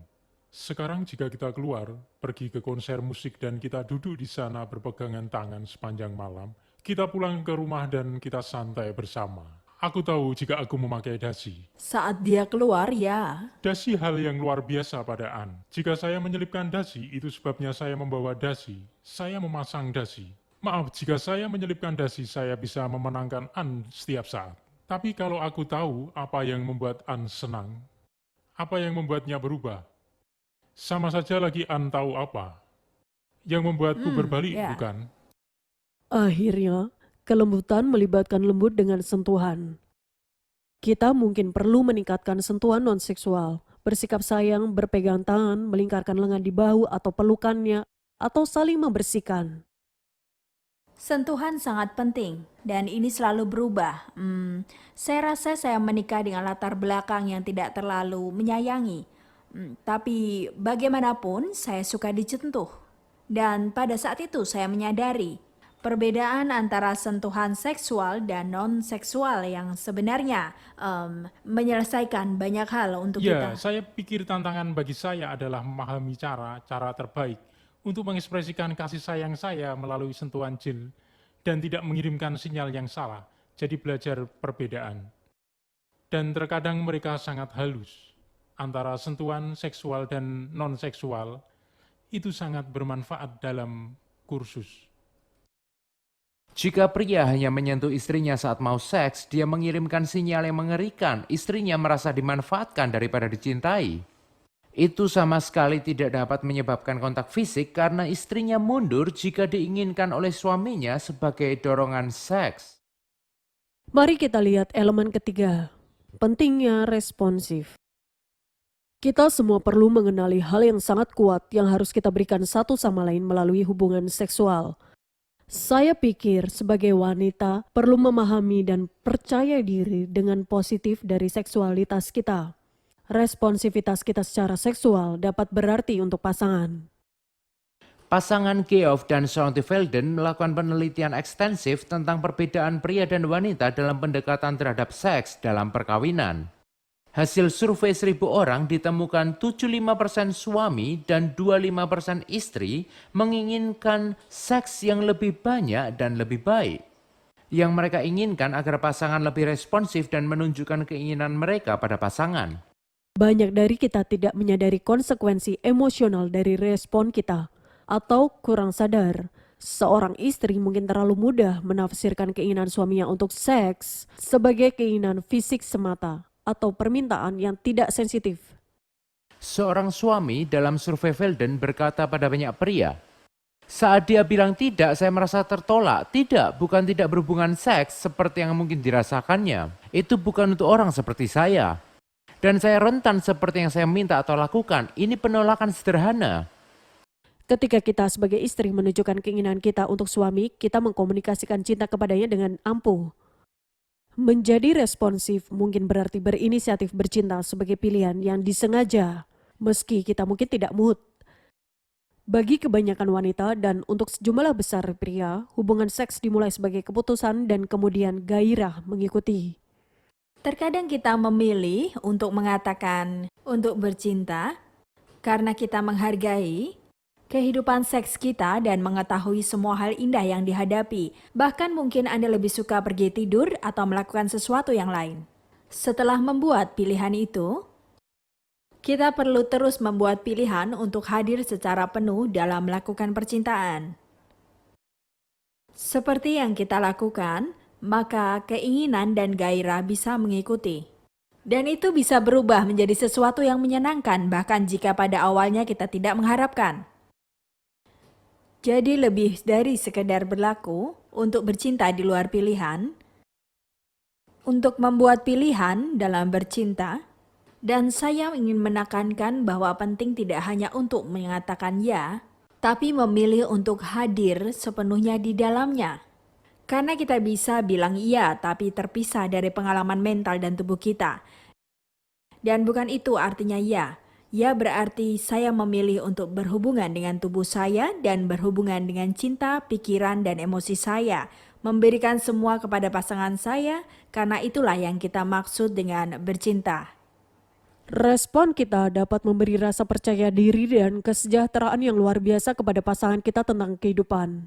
Sekarang jika kita keluar, pergi ke konser musik dan kita duduk di sana berpegangan tangan sepanjang malam, kita pulang ke rumah dan kita santai bersama. Aku tahu jika aku memakai dasi. Saat dia keluar, ya. Dasi hal yang luar biasa pada An. Jika saya menyelipkan dasi, itu sebabnya saya membawa dasi. Saya memasang dasi. Maaf, jika saya menyelipkan dasi, saya bisa memenangkan An setiap saat. Tapi kalau aku tahu apa yang membuat An senang, apa yang membuatnya berubah, sama saja lagi An tahu apa. Yang membuatku berbalik, ya. bukan? Akhirnya, kelembutan melibatkan lembut dengan sentuhan. Kita mungkin perlu meningkatkan sentuhan non-seksual, bersikap sayang, berpegang tangan, melingkarkan lengan di bahu atau pelukannya, atau saling membersihkan. Sentuhan sangat penting dan ini selalu berubah. Saya rasa saya menikah dengan latar belakang yang tidak terlalu menyayangi. Tapi bagaimanapun saya suka dicentuh. Dan pada saat itu saya menyadari Perbedaan antara sentuhan seksual dan non-seksual yang sebenarnya menyelesaikan banyak hal untuk Ya, kita. saya pikir tantangan bagi saya adalah memahami cara terbaik untuk mengekspresikan kasih sayang saya melalui sentuhan jil dan tidak mengirimkan sinyal yang salah. Jadi belajar perbedaan. Dan terkadang mereka sangat halus. Antara sentuhan seksual dan non-seksual itu sangat bermanfaat dalam kursus. Jika pria hanya menyentuh istrinya saat mau seks, dia mengirimkan sinyal yang mengerikan. Istrinya merasa dimanfaatkan daripada dicintai. Itu sama sekali tidak dapat menyebabkan kontak fisik karena istrinya mundur jika diinginkan oleh suaminya sebagai dorongan seks. Mari kita lihat elemen ketiga, pentingnya responsif. Kita semua perlu mengenali hal yang sangat kuat yang harus kita berikan satu sama lain melalui hubungan seksual. Saya pikir sebagai wanita perlu memahami dan percaya diri dengan positif dari seksualitas kita. Responsivitas kita secara seksual dapat berarti untuk pasangan. Pasangan Geoff dan Sontevelde melakukan penelitian ekstensif tentang perbedaan pria dan wanita dalam pendekatan terhadap seks dalam perkawinan. Hasil survei 1.000 orang ditemukan 75% suami dan 25% istri menginginkan seks yang lebih banyak dan lebih baik. Yang mereka inginkan agar pasangan lebih responsif dan menunjukkan keinginan mereka pada pasangan. Banyak dari kita tidak menyadari konsekuensi emosional dari respon kita, atau kurang sadar. Seorang istri mungkin terlalu mudah menafsirkan keinginan suaminya untuk seks sebagai keinginan fisik semata atau permintaan yang tidak sensitif. Seorang suami dalam survei Velden berkata pada banyak pria, saat dia bilang tidak, saya merasa tertolak. Tidak, bukan tidak berhubungan seks seperti yang mungkin dirasakannya. Itu bukan untuk orang seperti saya. Dan saya rentan seperti yang saya minta atau lakukan. Ini penolakan sederhana. Ketika kita sebagai istri menunjukkan keinginan kita untuk suami, kita mengkomunikasikan cinta kepadanya dengan ampuh. Menjadi responsif mungkin berarti berinisiatif bercinta sebagai pilihan yang disengaja, meski kita mungkin tidak mood. Bagi kebanyakan wanita dan untuk sejumlah besar pria, hubungan seks dimulai sebagai keputusan dan kemudian gairah mengikuti. Terkadang kita memilih untuk mengatakan untuk bercinta karena kita menghargai kehidupan seks kita dan mengetahui semua hal indah yang dihadapi. Bahkan mungkin Anda lebih suka pergi tidur atau melakukan sesuatu yang lain. Setelah membuat pilihan itu, kita perlu terus membuat pilihan untuk hadir secara penuh dalam melakukan percintaan. Seperti yang kita lakukan, maka keinginan dan gairah bisa mengikuti. Dan itu bisa berubah menjadi sesuatu yang menyenangkan bahkan jika pada awalnya kita tidak mengharapkan. Jadi lebih dari sekedar berlaku untuk bercinta di luar pilihan, untuk membuat pilihan dalam bercinta, dan saya ingin menekankan bahwa penting tidak hanya untuk mengatakan ya, tapi memilih untuk hadir sepenuhnya di dalamnya. Karena kita bisa bilang iya tapi terpisah dari pengalaman mental dan tubuh kita. Dan bukan itu artinya ya. Ya berarti saya memilih untuk berhubungan dengan tubuh saya dan berhubungan dengan cinta, pikiran, dan emosi saya. Memberikan semua kepada pasangan saya karena itulah yang kita maksud dengan bercinta. Respon kita dapat memberi rasa percaya diri dan kesejahteraan yang luar biasa kepada pasangan kita tentang kehidupan.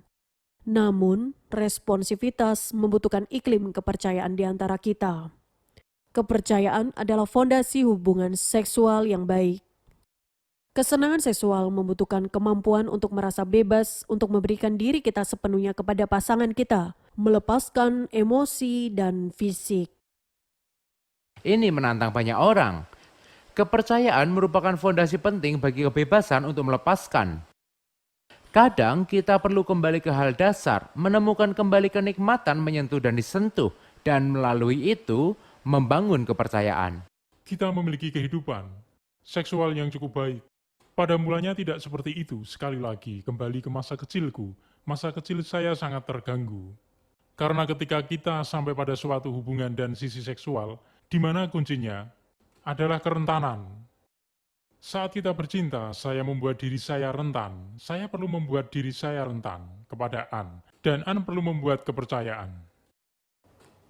Namun, responsivitas membutuhkan iklim kepercayaan di antara kita. Kepercayaan adalah fondasi hubungan seksual yang baik. Kesenangan seksual membutuhkan kemampuan untuk merasa bebas untuk memberikan diri kita sepenuhnya kepada pasangan kita, melepaskan emosi dan fisik. Ini menantang banyak orang. Kepercayaan merupakan fondasi penting bagi kebebasan untuk melepaskan. Kadang kita perlu kembali ke hal dasar, menemukan kembali kenikmatan menyentuh dan disentuh, dan melalui itu membangun kepercayaan. Kita memiliki kehidupan seksual yang cukup baik. Pada mulanya tidak seperti itu. Sekali lagi, kembali ke masa kecilku. Masa kecil saya sangat terganggu. Karena ketika kita sampai pada suatu hubungan dan sisi seksual, di mana kuncinya adalah kerentanan. Saat kita bercinta, saya membuat diri saya rentan. Saya perlu membuat diri saya rentan kepada An. Dan Anda perlu membuat kepercayaan.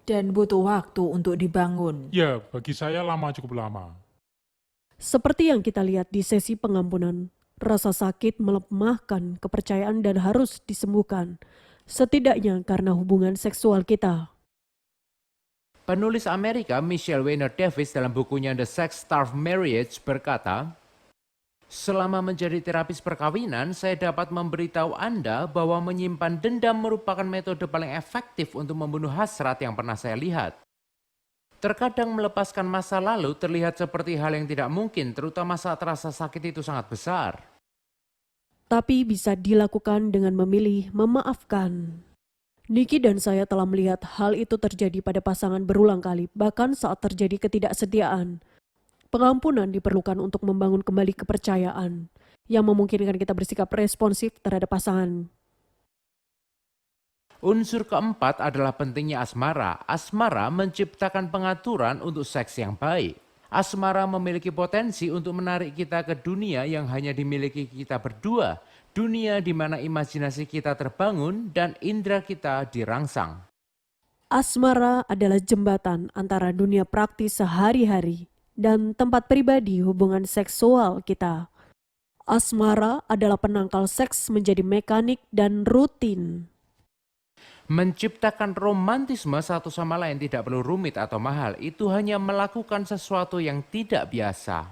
Dan butuh waktu untuk dibangun. Ya, bagi saya cukup lama. Seperti yang kita lihat di sesi pengampunan, rasa sakit melemahkan kepercayaan dan harus disembuhkan, setidaknya karena hubungan seksual kita. Penulis Amerika Michelle Weiner Davis dalam bukunya The Sex-Starved Marriage berkata, selama menjadi terapis perkawinan, saya dapat memberitahu Anda bahwa menyimpan dendam merupakan metode paling efektif untuk membunuh hasrat yang pernah saya lihat. Terkadang melepaskan masa lalu terlihat seperti hal yang tidak mungkin, terutama saat rasa sakit itu sangat besar. Tapi bisa dilakukan dengan memilih memaafkan. Niki dan saya telah melihat hal itu terjadi pada pasangan berulang kali, bahkan saat terjadi ketidaksetiaan. Pengampunan diperlukan untuk membangun kembali kepercayaan yang memungkinkan kita bersikap responsif terhadap pasangan. Unsur keempat adalah pentingnya asmara. Asmara menciptakan pengaturan untuk seks yang baik. Asmara memiliki potensi untuk menarik kita ke dunia yang hanya dimiliki kita berdua. Dunia di mana imajinasi kita terbangun dan indera kita dirangsang. Asmara adalah jembatan antara dunia praktis sehari-hari dan tempat pribadi hubungan seksual kita. Asmara adalah penangkal seks menjadi mekanik dan rutin. Menciptakan romantisme satu sama lain tidak perlu rumit atau mahal. Itu hanya melakukan sesuatu yang tidak biasa.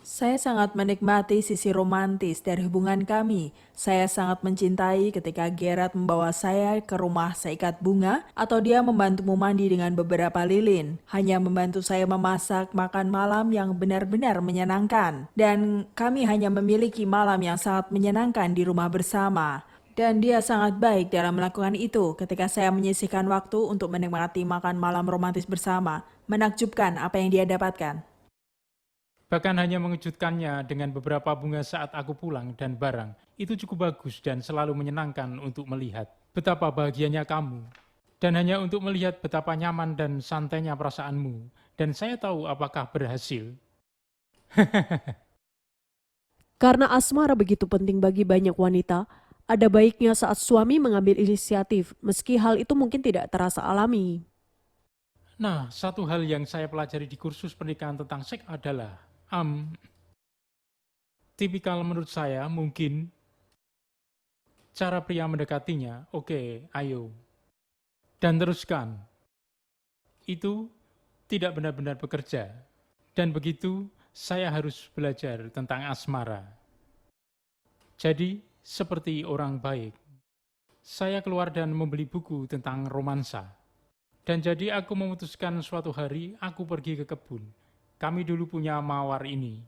Saya sangat menikmati sisi romantis dari hubungan kami. Saya sangat mencintai ketika Gerard membawa saya ke rumah seikat bunga atau dia membantumu mandi dengan beberapa lilin. Hanya membantu saya memasak makan malam yang benar-benar menyenangkan. Dan kami hanya memiliki malam yang sangat menyenangkan di rumah bersama. Dan dia sangat baik dalam melakukan itu ketika saya menyisihkan waktu untuk menikmati makan malam romantis bersama. Menakjubkan apa yang dia dapatkan. Bahkan hanya mengejutkannya dengan beberapa bunga saat aku pulang dan barang. Itu cukup bagus dan selalu menyenangkan untuk melihat betapa bahagianya kamu. Dan hanya untuk melihat betapa nyaman dan santainya perasaanmu. Dan saya tahu apakah berhasil. Karena asmara begitu penting bagi banyak wanita, ada baiknya saat suami mengambil inisiatif, meski hal itu mungkin tidak terasa alami. Nah, satu hal yang saya pelajari di kursus pernikahan tentang seks adalah tipikal menurut saya mungkin cara pria mendekatinya, oke, ayo. Dan teruskan. Itu tidak benar-benar bekerja. Dan begitu saya harus belajar tentang asmara. Jadi, seperti orang baik, saya keluar dan membeli buku tentang romansa. Dan jadi aku memutuskan suatu hari aku pergi ke kebun. Kami dulu punya mawar ini.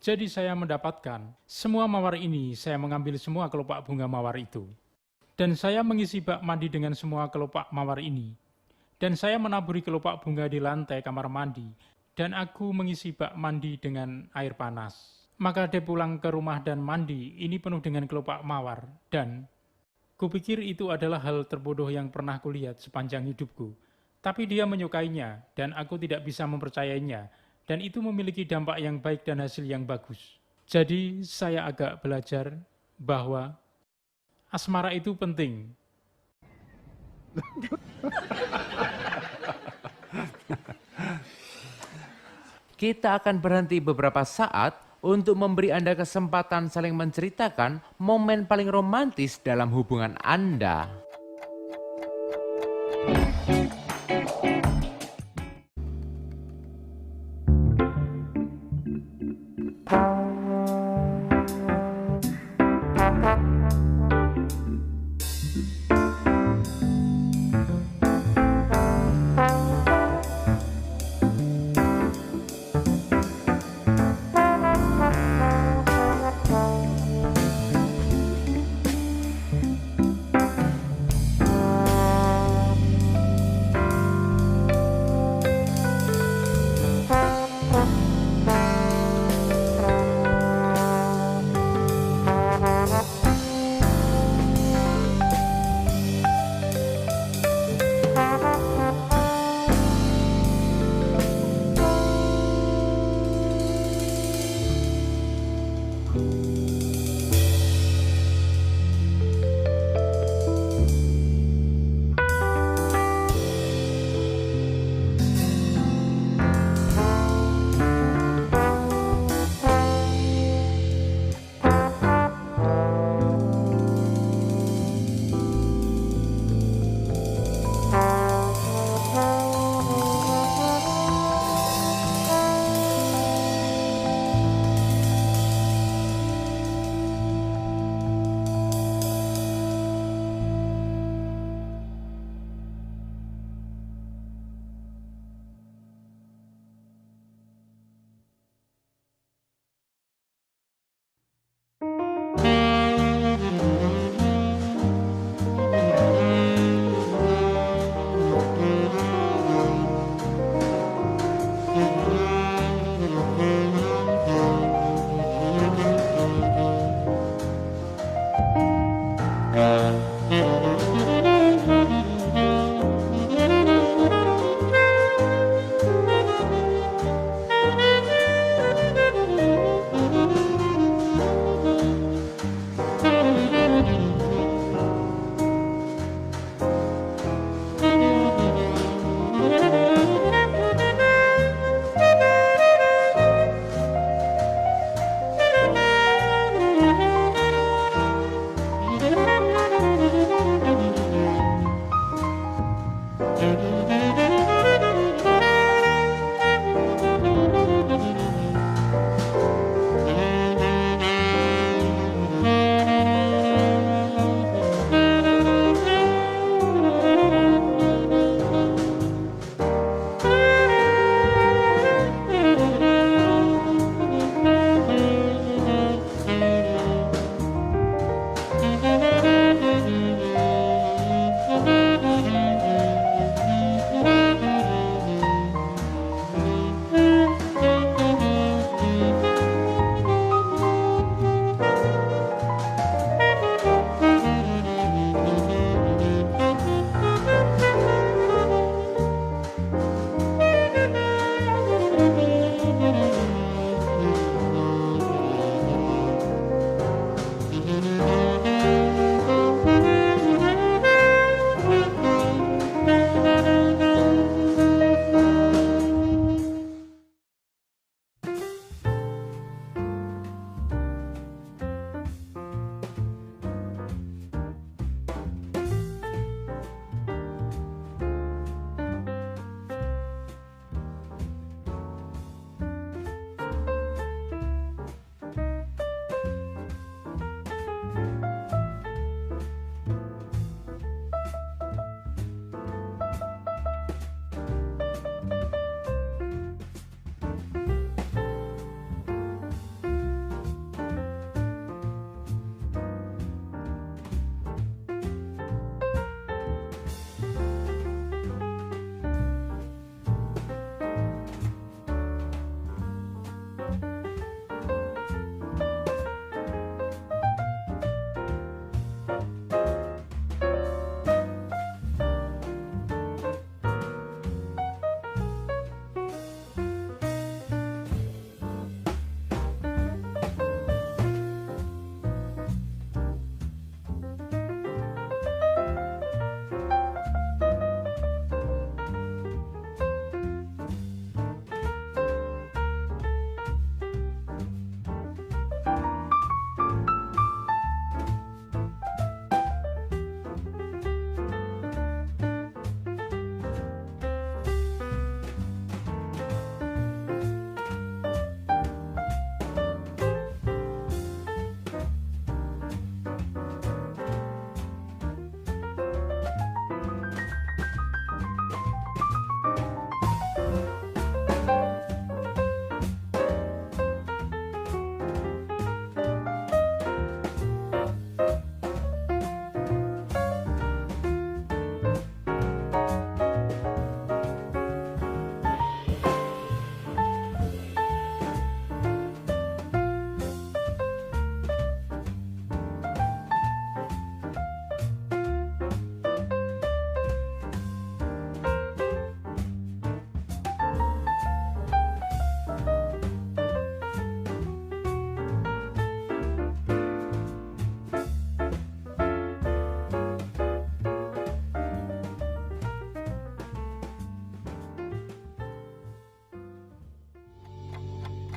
Jadi saya mendapatkan semua mawar ini, saya mengambil semua kelopak bunga mawar itu. Dan saya mengisi bak mandi dengan semua kelopak mawar ini. Dan saya menaburi kelopak bunga di lantai kamar mandi. Dan aku mengisi bak mandi dengan air panas. Maka dia pulang ke rumah dan mandi, ini penuh dengan kelopak mawar. Dan kupikir itu adalah hal terbodoh yang pernah kulihat sepanjang hidupku. Tapi dia menyukainya, dan aku tidak bisa mempercayainya. Dan itu memiliki dampak yang baik dan hasil yang bagus. Jadi saya agak belajar bahwa asmara itu penting. Kita akan berhenti beberapa saat untuk memberi Anda kesempatan saling menceritakan momen paling romantis dalam hubungan Anda.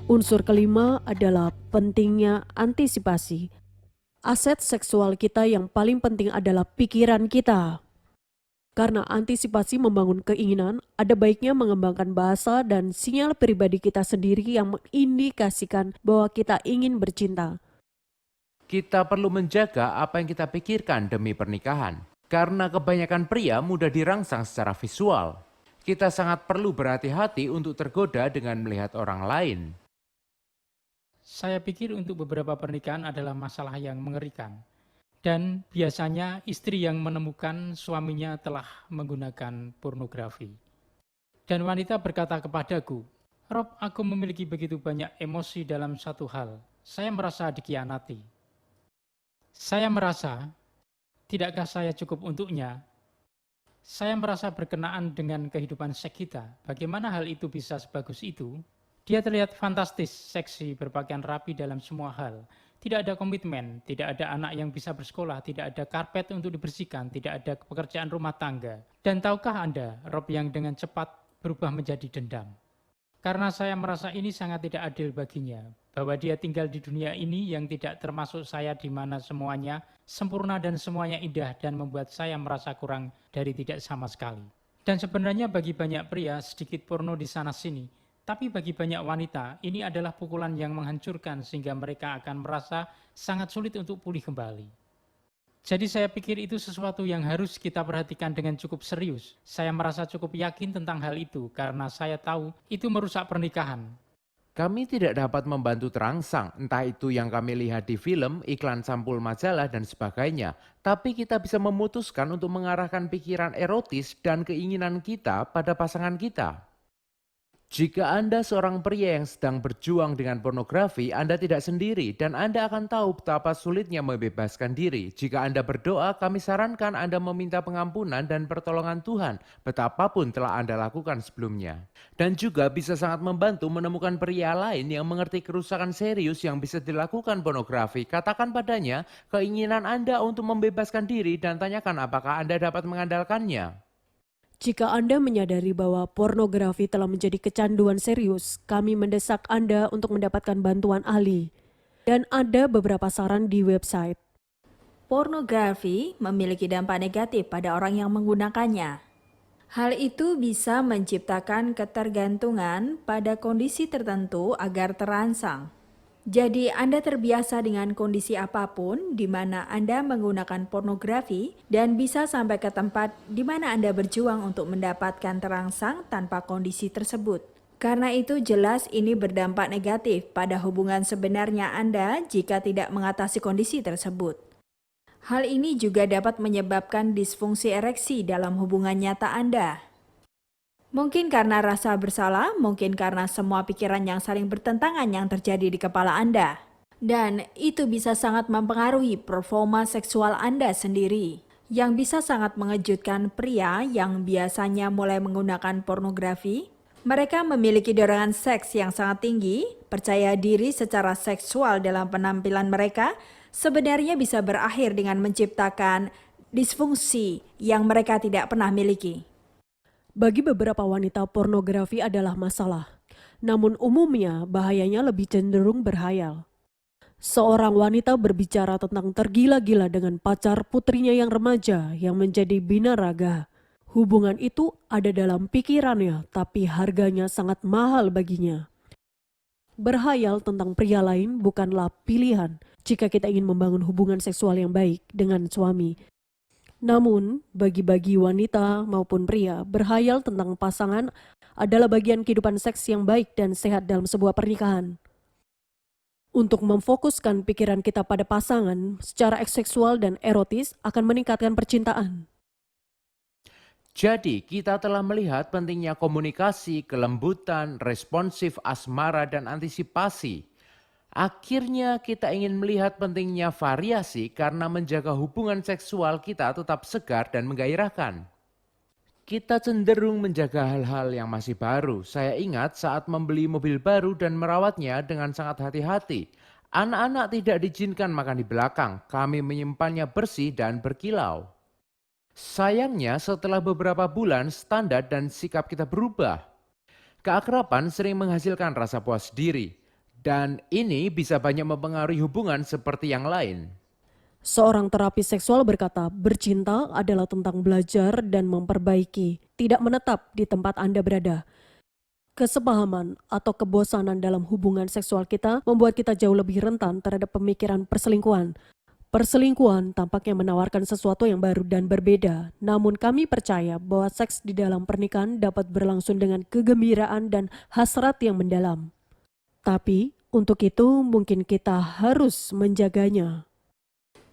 Unsur kelima adalah pentingnya antisipasi. Aset seksual kita yang paling penting adalah pikiran kita. Karena antisipasi membangun keinginan, ada baiknya mengembangkan bahasa dan sinyal pribadi kita sendiri yang mengindikasikan bahwa kita ingin bercinta. Kita perlu menjaga apa yang kita pikirkan demi pernikahan. Karena kebanyakan pria mudah dirangsang secara visual. Kita sangat perlu berhati-hati untuk tergoda dengan melihat orang lain. Saya pikir untuk beberapa pernikahan adalah masalah yang mengerikan. Dan biasanya istri yang menemukan suaminya telah menggunakan pornografi. Dan wanita berkata kepadaku, "Rob, aku memiliki begitu banyak emosi dalam satu hal. Saya merasa dikhianati. Saya merasa, tidakkah saya cukup untuknya? Saya merasa berkenaan dengan kehidupan seks kita. Bagaimana hal itu bisa sebagus itu? Dia terlihat fantastis, seksi, berpakaian rapi dalam semua hal. Tidak ada komitmen, tidak ada anak yang bisa bersekolah, tidak ada karpet untuk dibersihkan, tidak ada pekerjaan rumah tangga. Dan tahukah Anda, Rob yang dengan cepat berubah menjadi dendam? Karena saya merasa ini sangat tidak adil baginya, bahwa dia tinggal di dunia ini yang tidak termasuk saya di mana semuanya sempurna dan semuanya indah dan membuat saya merasa kurang dari tidak sama sekali. Dan sebenarnya bagi banyak pria sedikit porno di sana-sini, tapi bagi banyak wanita, ini adalah pukulan yang menghancurkan sehingga mereka akan merasa sangat sulit untuk pulih kembali. Jadi saya pikir itu sesuatu yang harus kita perhatikan dengan cukup serius. Saya merasa cukup yakin tentang hal itu karena saya tahu itu merusak pernikahan. Kami tidak dapat membantu terangsang, entah itu yang kami lihat di film, iklan sampul majalah, dan sebagainya. Tapi kita bisa memutuskan untuk mengarahkan pikiran erotis dan keinginan kita pada pasangan kita. Jika Anda seorang pria yang sedang berjuang dengan pornografi, Anda tidak sendiri dan Anda akan tahu betapa sulitnya membebaskan diri. Jika Anda berdoa, kami sarankan Anda meminta pengampunan dan pertolongan Tuhan, betapapun telah Anda lakukan sebelumnya. Dan juga bisa sangat membantu menemukan pria lain yang mengerti kerusakan serius yang bisa dilakukan pornografi. Katakan padanya keinginan Anda untuk membebaskan diri dan tanyakan apakah Anda dapat mengandalkannya. Jika Anda menyadari bahwa pornografi telah menjadi kecanduan serius, kami mendesak Anda untuk mendapatkan bantuan ahli. Dan ada beberapa saran di website. Pornografi memiliki dampak negatif pada orang yang menggunakannya. Hal itu bisa menciptakan ketergantungan pada kondisi tertentu agar terangsang. Jadi Anda terbiasa dengan kondisi apapun di mana Anda menggunakan pornografi dan bisa sampai ke tempat di mana Anda berjuang untuk mendapatkan terangsang tanpa kondisi tersebut. Karena itu jelas ini berdampak negatif pada hubungan sebenarnya Anda jika tidak mengatasi kondisi tersebut. Hal ini juga dapat menyebabkan disfungsi ereksi dalam hubungan nyata Anda. Mungkin karena rasa bersalah, mungkin karena semua pikiran yang saling bertentangan yang terjadi di kepala Anda. Dan itu bisa sangat mempengaruhi performa seksual Anda sendiri. Yang bisa sangat mengejutkan pria yang biasanya mulai menggunakan pornografi. Mereka memiliki dorongan seks yang sangat tinggi, percaya diri secara seksual dalam penampilan mereka, sebenarnya bisa berakhir dengan menciptakan disfungsi yang mereka tidak pernah miliki. Bagi beberapa wanita, pornografi adalah masalah. Namun umumnya bahayanya lebih cenderung berhayal. Seorang wanita berbicara tentang tergila-gila dengan pacar putrinya yang remaja yang menjadi binaraga. Hubungan itu ada dalam pikirannya, tapi harganya sangat mahal baginya. Berhayal tentang pria lain bukanlah pilihan jika kita ingin membangun hubungan seksual yang baik dengan suami. Namun, bagi wanita maupun pria, berhayal tentang pasangan adalah bagian kehidupan seks yang baik dan sehat dalam sebuah pernikahan. Untuk memfokuskan pikiran kita pada pasangan secara seksual dan erotis akan meningkatkan percintaan. Jadi, kita telah melihat pentingnya komunikasi, kelembutan, responsif, asmara, dan antisipasi. Akhirnya kita ingin melihat pentingnya variasi karena menjaga hubungan seksual kita tetap segar dan menggairahkan. Kita cenderung menjaga hal-hal yang masih baru. Saya ingat saat membeli mobil baru dan merawatnya dengan sangat hati-hati. Anak-anak tidak diizinkan makan di belakang. Kami menyimpannya bersih dan berkilau. Sayangnya setelah beberapa bulan standar dan sikap kita berubah. Keakraban sering menghasilkan rasa puas diri. Dan ini bisa banyak mempengaruhi hubungan seperti yang lain. Seorang terapis seksual berkata, bercinta adalah tentang belajar dan memperbaiki, tidak menetap di tempat Anda berada. Kesepahaman atau kebosanan dalam hubungan seksual kita membuat kita jauh lebih rentan terhadap pemikiran perselingkuhan. Perselingkuhan tampaknya menawarkan sesuatu yang baru dan berbeda, namun kami percaya bahwa seks di dalam pernikahan dapat berlangsung dengan kegembiraan dan hasrat yang mendalam. Tapi, untuk itu mungkin kita harus menjaganya.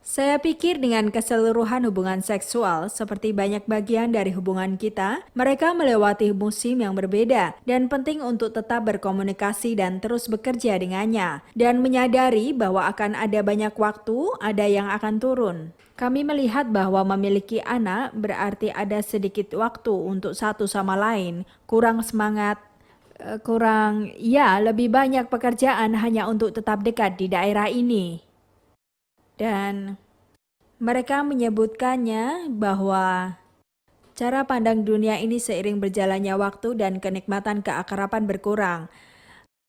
Saya pikir dengan keseluruhan hubungan seksual, seperti banyak bagian dari hubungan kita, mereka melewati musim yang berbeda dan penting untuk tetap berkomunikasi dan terus bekerja dengannya. Dan menyadari bahwa akan ada banyak waktu, ada yang akan turun. Kami melihat bahwa memiliki anak berarti ada sedikit waktu untuk satu sama lain, kurang semangat, lebih banyak pekerjaan hanya untuk tetap dekat di daerah ini. Dan mereka menyebutkannya bahwa cara pandang dunia ini seiring berjalannya waktu dan kenikmatan keakraban berkurang.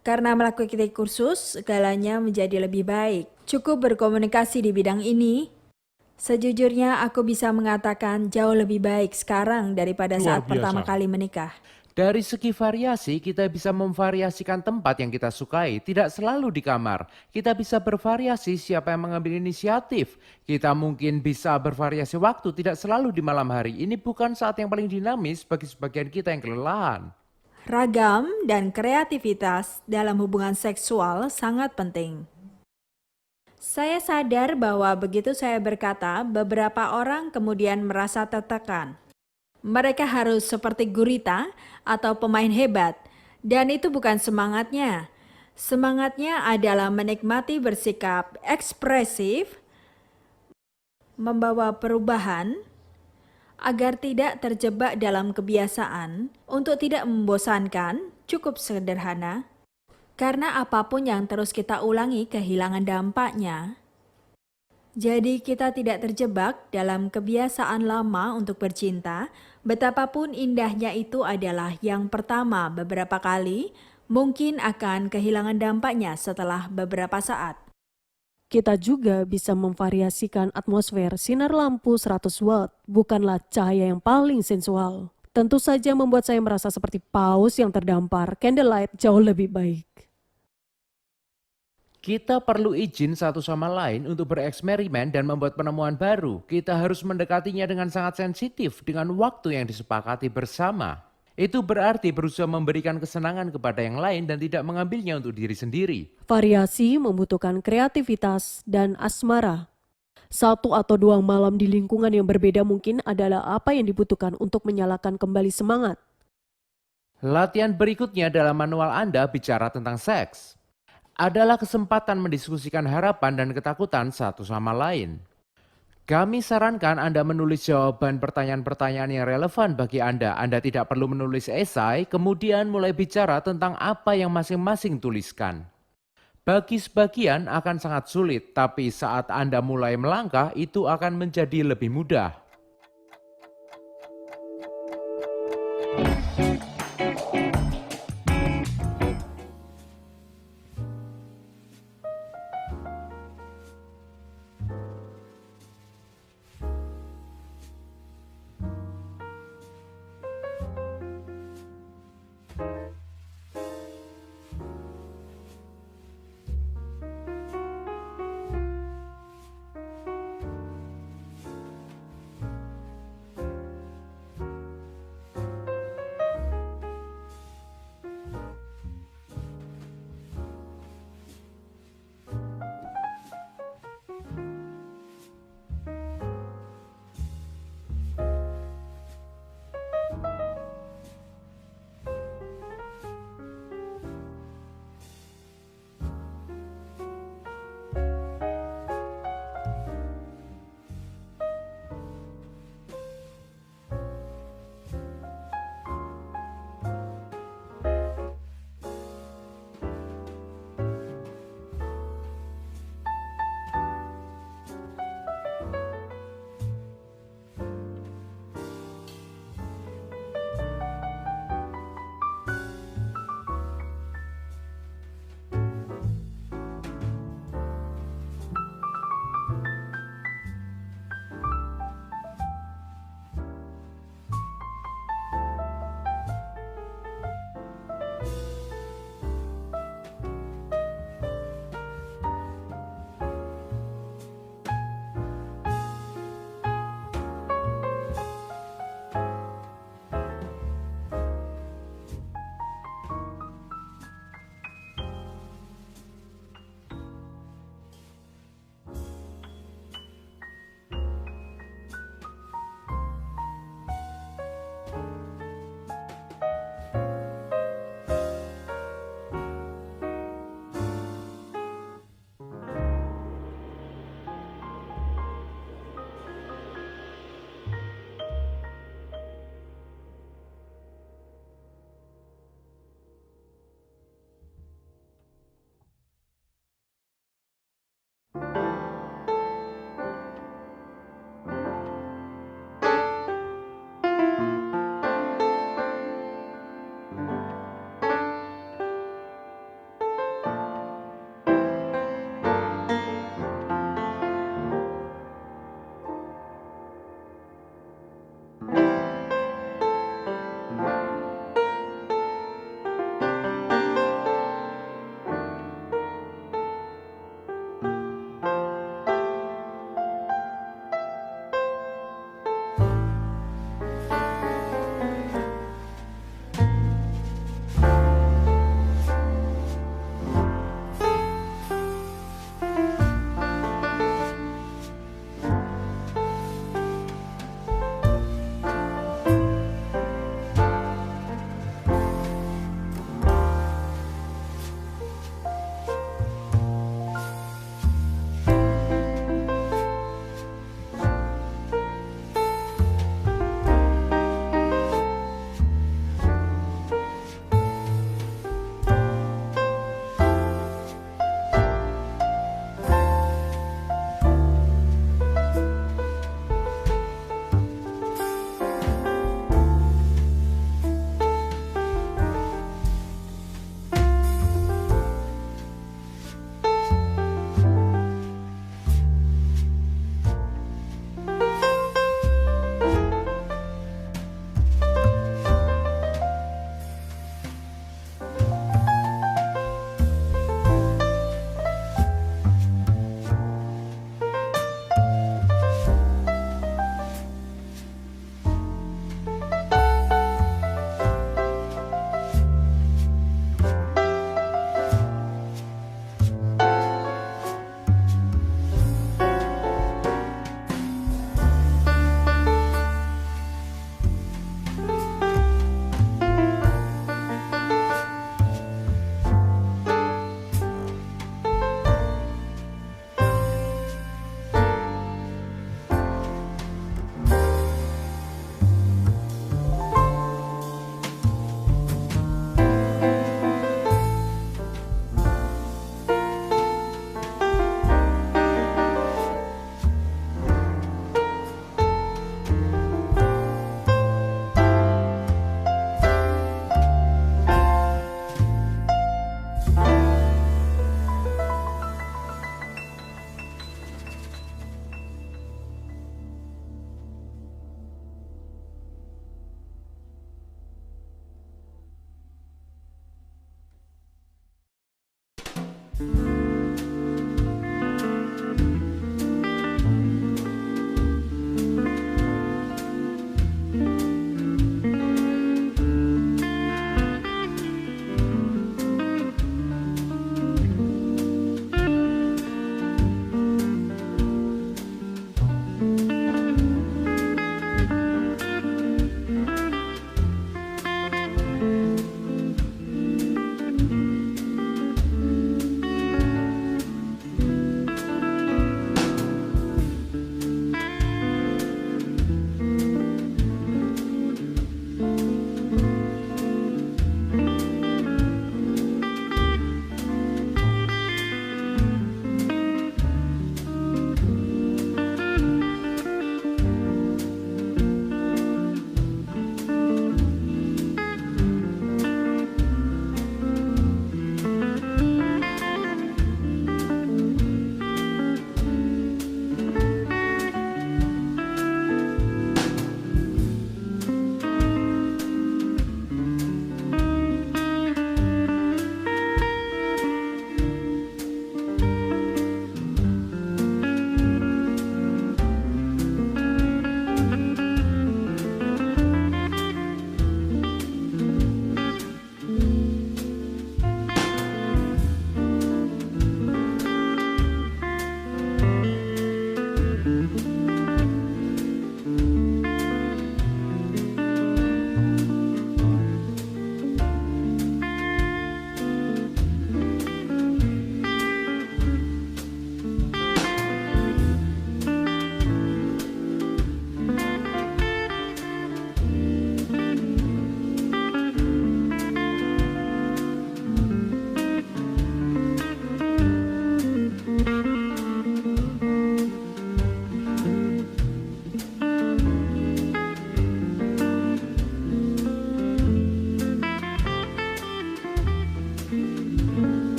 Karena melakukan kursus, segalanya menjadi lebih baik. Cukup berkomunikasi di bidang ini. Sejujurnya aku bisa mengatakan jauh lebih baik sekarang daripada Luar saat pertama biasa. kali menikah. Dari segi variasi, kita bisa memvariasikan tempat yang kita sukai, tidak selalu di kamar. Kita bisa bervariasi siapa yang mengambil inisiatif. Kita mungkin bisa bervariasi waktu, tidak selalu di malam hari. Ini bukan saat yang paling dinamis bagi sebagian kita yang kelelahan. Ragam dan kreativitas dalam hubungan seksual sangat penting. Saya sadar bahwa begitu saya berkata, beberapa orang kemudian merasa tertekan. Mereka harus seperti gurita atau pemain hebat, dan itu bukan semangatnya. Semangatnya adalah menikmati bersikap ekspresif, membawa perubahan, agar tidak terjebak dalam kebiasaan, untuk tidak membosankan, cukup sederhana. Karena apapun yang terus kita ulangi kehilangan dampaknya. Jadi kita tidak terjebak dalam kebiasaan lama untuk bercinta, betapapun indahnya itu adalah yang pertama beberapa kali, mungkin akan kehilangan dampaknya setelah beberapa saat. Kita juga bisa memvariasikan atmosfer. Sinar lampu 100 watt bukanlah cahaya yang paling sensual. Tentu saja membuat saya merasa seperti paus yang terdampar. Candlelight jauh lebih baik. Kita perlu izin satu sama lain untuk bereksperimen dan membuat penemuan baru. Kita harus mendekatinya dengan sangat sensitif dengan waktu yang disepakati bersama. Itu berarti berusaha memberikan kesenangan kepada yang lain dan tidak mengambilnya untuk diri sendiri. Variasi membutuhkan kreativitas dan asmara. 1 atau 2 malam di lingkungan yang berbeda mungkin adalah apa yang dibutuhkan untuk menyalakan kembali semangat. Latihan berikutnya dalam manual Anda bicara tentang seks. Adalah kesempatan mendiskusikan harapan dan ketakutan satu sama lain. Kami sarankan Anda menulis jawaban pertanyaan-pertanyaan yang relevan bagi Anda. Anda tidak perlu menulis esai, kemudian mulai bicara tentang apa yang masing-masing tuliskan. Bagi sebagian akan sangat sulit, tapi saat Anda mulai melangkah, itu akan menjadi lebih mudah.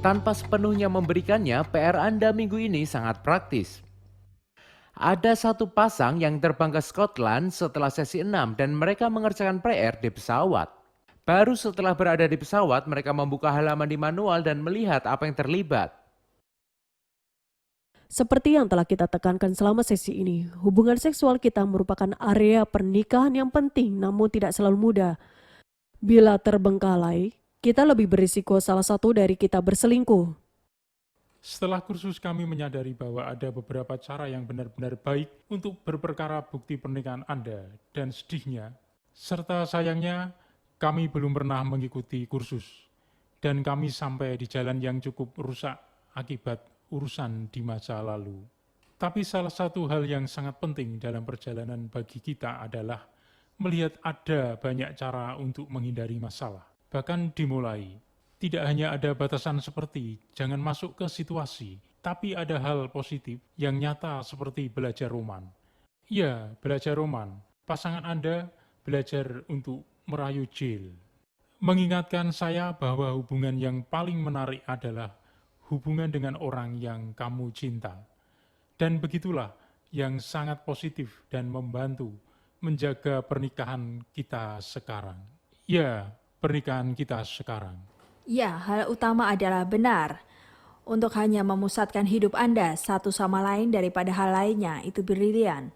Tanpa sepenuhnya memberikannya, PR Anda minggu ini sangat praktis. Ada satu pasang yang terbang ke Scotland setelah sesi 6 dan mereka mengerjakan PR di pesawat. Baru setelah berada di pesawat, mereka membuka halaman di manual dan melihat apa yang terlibat. Seperti yang telah kita tekankan selama sesi ini, hubungan seksual kita merupakan area pernikahan yang penting namun tidak selalu mudah. Bila terbengkalai, kita lebih berisiko salah satu dari kita berselingkuh. Setelah kursus kami menyadari bahwa ada beberapa cara yang benar-benar baik untuk berperkara bukti pernikahan Anda dan sedihnya, serta sayangnya kami belum pernah mengikuti kursus dan kami sampai di jalan yang cukup rusak akibat urusan di masa lalu. Tapi salah satu hal yang sangat penting dalam perjalanan bagi kita adalah melihat ada banyak cara untuk menghindari masalah. Bahkan dimulai, tidak hanya ada batasan seperti jangan masuk ke situasi, tapi ada hal positif yang nyata seperti belajar roman. Ya, belajar roman. Pasangan Anda belajar untuk merayu Jill. Mengingatkan saya bahwa hubungan yang paling menarik adalah hubungan dengan orang yang kamu cinta. Dan begitulah yang sangat positif dan membantu menjaga pernikahan kita sekarang. Ya, pernikahan kita sekarang. Ya, hal utama adalah benar. Untuk hanya memusatkan hidup Anda satu sama lain daripada hal lainnya, itu brilian.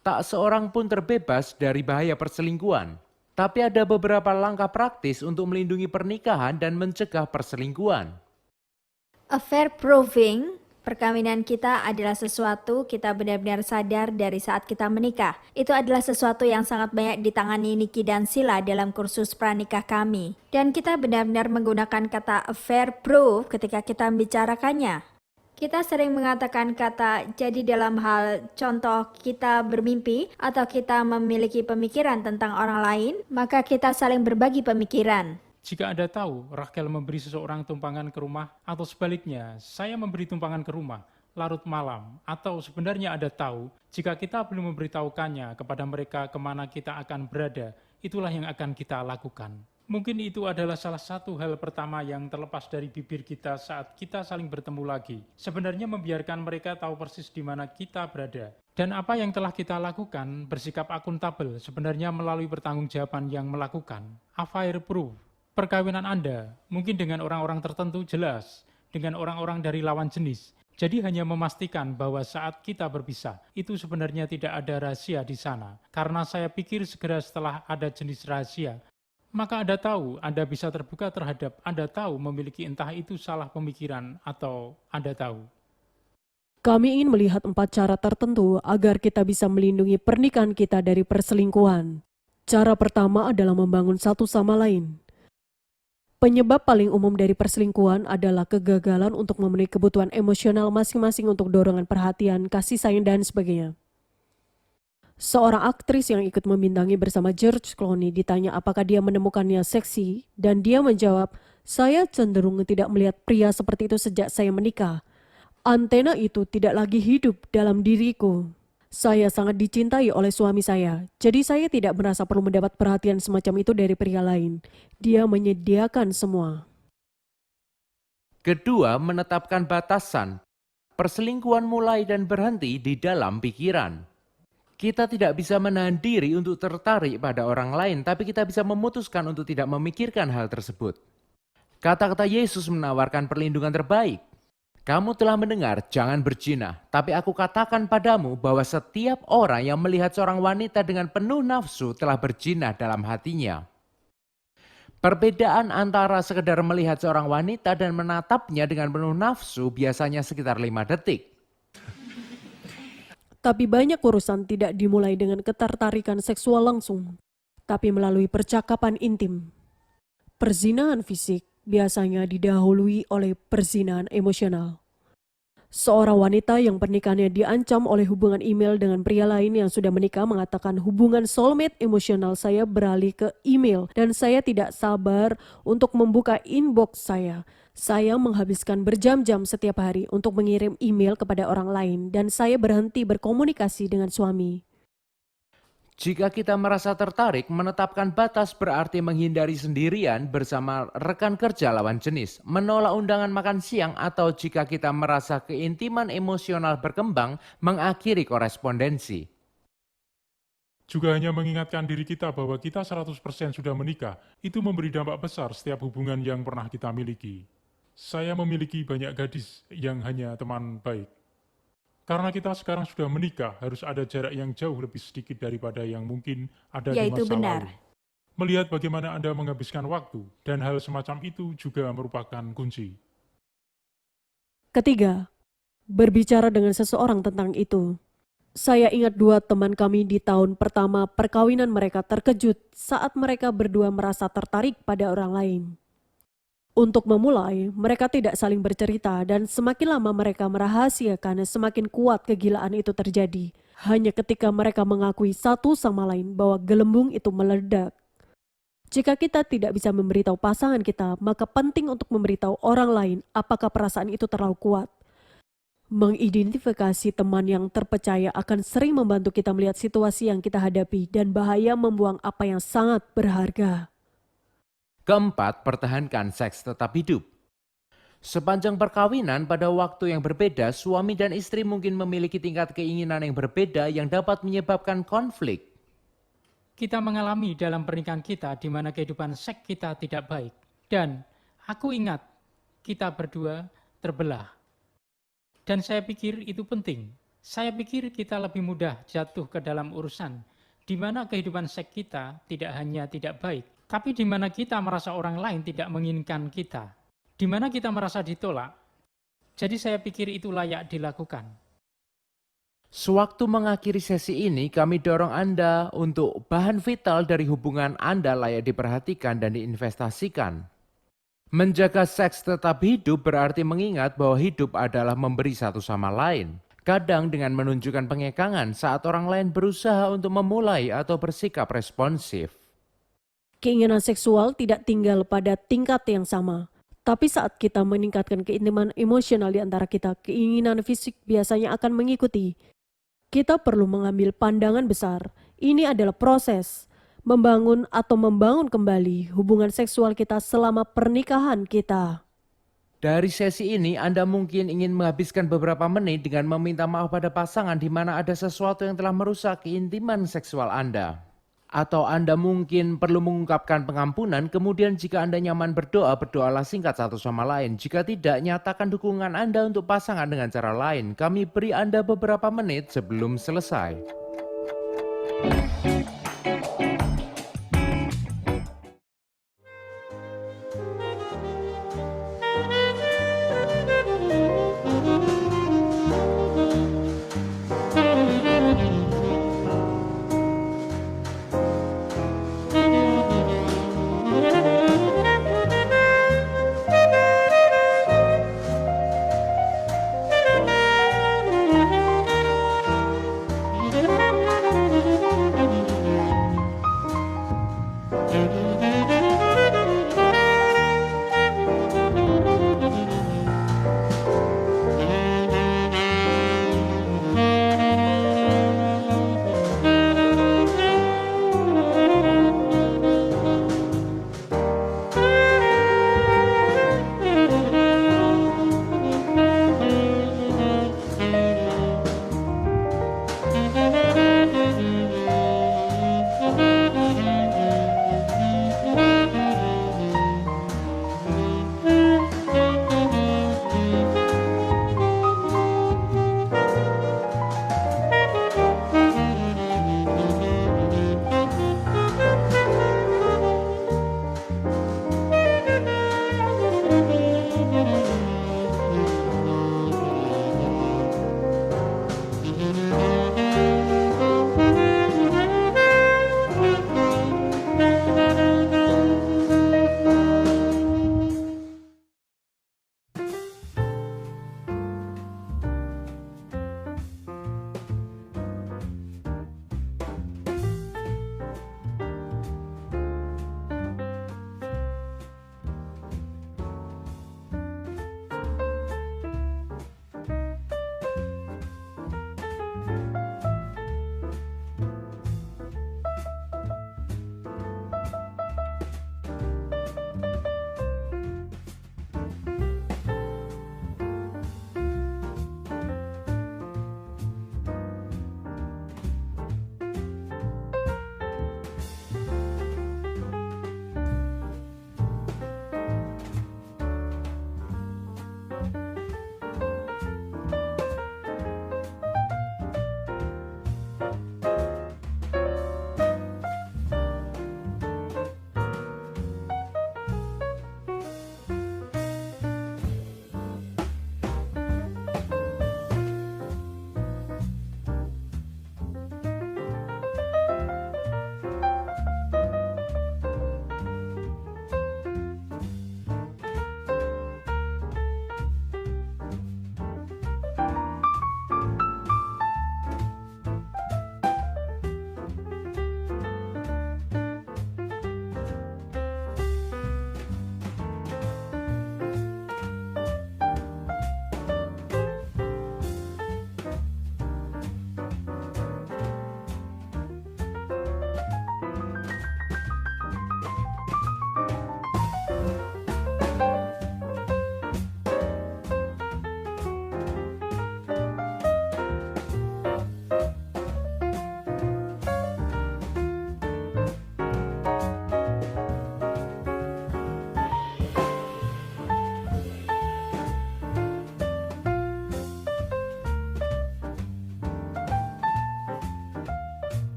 Tak seorang pun terbebas dari bahaya perselingkuhan. Tapi ada beberapa langkah praktis untuk melindungi pernikahan dan mencegah perselingkuhan. Affair proving, perkawinan kita adalah sesuatu kita benar-benar sadar dari saat kita menikah. Itu adalah sesuatu yang sangat banyak ditangani Niki dan Sila dalam kursus pranikah kami. Dan kita benar-benar menggunakan kata affair proof ketika kita membicarakannya. Kita sering mengatakan kata jadi dalam hal contoh kita bermimpi atau kita memiliki pemikiran tentang orang lain, maka kita saling berbagi pemikiran. Jika Anda tahu Rachel memberi seseorang tumpangan ke rumah atau sebaliknya saya memberi tumpangan ke rumah larut malam, atau sebenarnya Anda tahu jika kita belum memberitahukannya kepada mereka kemana kita akan berada, itulah yang akan kita lakukan. Mungkin itu adalah salah satu hal pertama yang terlepas dari bibir kita saat kita saling bertemu lagi. Sebenarnya membiarkan mereka tahu persis di mana kita berada. Dan apa yang telah kita lakukan bersikap akuntabel sebenarnya melalui pertanggungjawaban yang melakukan. Affair proof. Perkawinan Anda mungkin dengan orang-orang tertentu jelas, dengan orang-orang dari lawan jenis. Jadi hanya memastikan bahwa saat kita berpisah, itu sebenarnya tidak ada rahasia di sana. Karena saya pikir segera setelah ada jenis rahasia, maka Anda tahu Anda bisa terbuka terhadap Anda tahu memiliki entah itu salah pemikiran atau Anda tahu. Kami ingin melihat 4 cara tertentu agar kita bisa melindungi pernikahan kita dari perselingkuhan. Cara pertama adalah membangun satu sama lain. Penyebab paling umum dari perselingkuhan adalah kegagalan untuk memenuhi kebutuhan emosional masing-masing untuk dorongan perhatian, kasih sayang, dan sebagainya. Seorang aktris yang ikut membintangi bersama George Clooney ditanya apakah dia menemukannya seksi, dan dia menjawab, "Saya cenderung tidak melihat pria seperti itu sejak saya menikah. Antena itu tidak lagi hidup dalam diriku. Saya sangat dicintai oleh suami saya, jadi saya tidak merasa perlu mendapat perhatian semacam itu dari pria lain. Dia menyediakan semua." Kedua, menetapkan batasan. Perselingkuhan mulai dan berhenti di dalam pikiran. Kita tidak bisa menahan diri untuk tertarik pada orang lain, tapi kita bisa memutuskan untuk tidak memikirkan hal tersebut. Kata-kata Yesus menawarkan perlindungan terbaik. Kamu telah mendengar, jangan berzina, tapi aku katakan padamu bahwa setiap orang yang melihat seorang wanita dengan penuh nafsu telah berzina dalam hatinya. Perbedaan antara sekedar melihat seorang wanita dan menatapnya dengan penuh nafsu biasanya sekitar 5 detik. Tapi banyak urusan tidak dimulai dengan ketertarikan seksual langsung, tapi melalui percakapan intim. Perzinahan fisik biasanya didahului oleh perzinahan emosional. Seorang wanita yang pernikahannya diancam oleh hubungan email dengan pria lain yang sudah menikah mengatakan hubungan soulmate emosional saya beralih ke email dan saya tidak sabar untuk membuka inbox saya. Saya menghabiskan berjam-jam setiap hari untuk mengirim email kepada orang lain dan saya berhenti berkomunikasi dengan suami. Jika kita merasa tertarik, menetapkan batas berarti menghindari sendirian bersama rekan kerja lawan jenis, menolak undangan makan siang, atau jika kita merasa keintiman emosional berkembang, mengakhiri korespondensi. Juga hanya mengingatkan diri kita bahwa kita 100% sudah menikah, itu memberi dampak besar setiap hubungan yang pernah kita miliki. Saya memiliki banyak gadis yang hanya teman baik. Karena kita sekarang sudah menikah, harus ada jarak yang jauh lebih sedikit daripada yang mungkin ada Ya, di itu masa benar. lalu. Melihat bagaimana Anda menghabiskan waktu, dan hal semacam itu juga merupakan kunci. Ketiga, berbicara dengan seseorang tentang itu. Saya ingat 2 teman kami di tahun pertama perkawinan mereka terkejut saat mereka berdua merasa tertarik pada orang lain. Untuk memulai, mereka tidak saling bercerita dan semakin lama mereka merahasiakan, semakin kuat kegilaan itu terjadi. Hanya ketika mereka mengakui satu sama lain bahwa gelembung itu meledak. Jika kita tidak bisa memberitahu pasangan kita, maka penting untuk memberitahu orang lain apakah perasaan itu terlalu kuat. Mengidentifikasi teman yang terpercaya akan sering membantu kita melihat situasi yang kita hadapi dan bahaya membuang apa yang sangat berharga. Keempat, pertahankan seks tetap hidup. Sepanjang perkawinan pada waktu yang berbeda, suami dan istri mungkin memiliki tingkat keinginan yang berbeda yang dapat menyebabkan konflik. Kita mengalami dalam pernikahan kita di mana kehidupan seks kita tidak baik. Dan aku ingat kita berdua terbelah. Dan saya pikir itu penting. Saya pikir kita lebih mudah jatuh ke dalam urusan di mana kehidupan seks kita tidak hanya tidak baik, tapi di mana kita merasa orang lain tidak menginginkan kita, di mana kita merasa ditolak. Jadi saya pikir itu layak dilakukan. Sewaktu mengakhiri sesi ini, kami dorong Anda untuk bahan vital dari hubungan Anda layak diperhatikan dan diinvestasikan. Menjaga seks tetap hidup berarti mengingat bahwa hidup adalah memberi satu sama lain. Kadang dengan menunjukkan pengekangan saat orang lain berusaha untuk memulai atau bersikap responsif. Keinginan seksual tidak tinggal pada tingkat yang sama. Tapi saat kita meningkatkan keintiman emosional di antara kita, keinginan fisik biasanya akan mengikuti. Kita perlu mengambil pandangan besar. Ini adalah proses membangun atau membangun kembali hubungan seksual kita selama pernikahan kita. Dari sesi ini, Anda mungkin ingin menghabiskan beberapa menit dengan meminta maaf pada pasangan di mana ada sesuatu yang telah merusak keintiman seksual Anda. Atau Anda mungkin perlu mengungkapkan pengampunan, kemudian jika Anda nyaman berdoa, berdoalah singkat satu sama lain. Jika tidak, nyatakan dukungan Anda untuk pasangan dengan cara lain. Kami beri Anda beberapa menit sebelum selesai.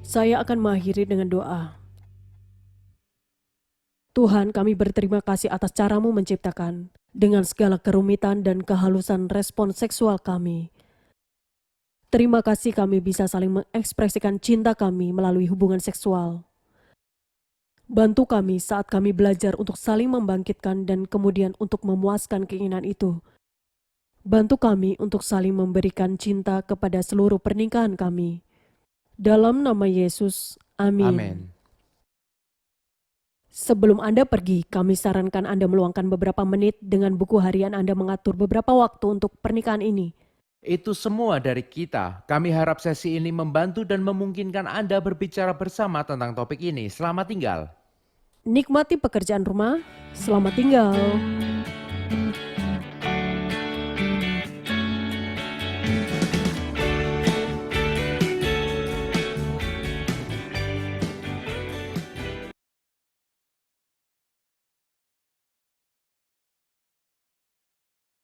Saya akan mengakhiri dengan doa. Tuhan, kami berterima kasih atas caramu menciptakan dengan segala kerumitan dan kehalusan respon seksual kami. Terima kasih kami bisa saling mengekspresikan cinta kami melalui hubungan seksual. Bantu kami saat kami belajar untuk saling membangkitkan dan kemudian untuk memuaskan keinginan itu. Bantu kami untuk saling memberikan cinta kepada seluruh pernikahan kami. Dalam nama Yesus, amin. Amin. Sebelum Anda pergi, kami sarankan Anda meluangkan beberapa menit dengan buku harian Anda mengatur beberapa waktu untuk pernikahan ini. Itu semua dari kita. Kami harap sesi ini membantu dan memungkinkan Anda berbicara bersama tentang topik ini. Selamat tinggal. Nikmati pekerjaan rumah, selamat tinggal.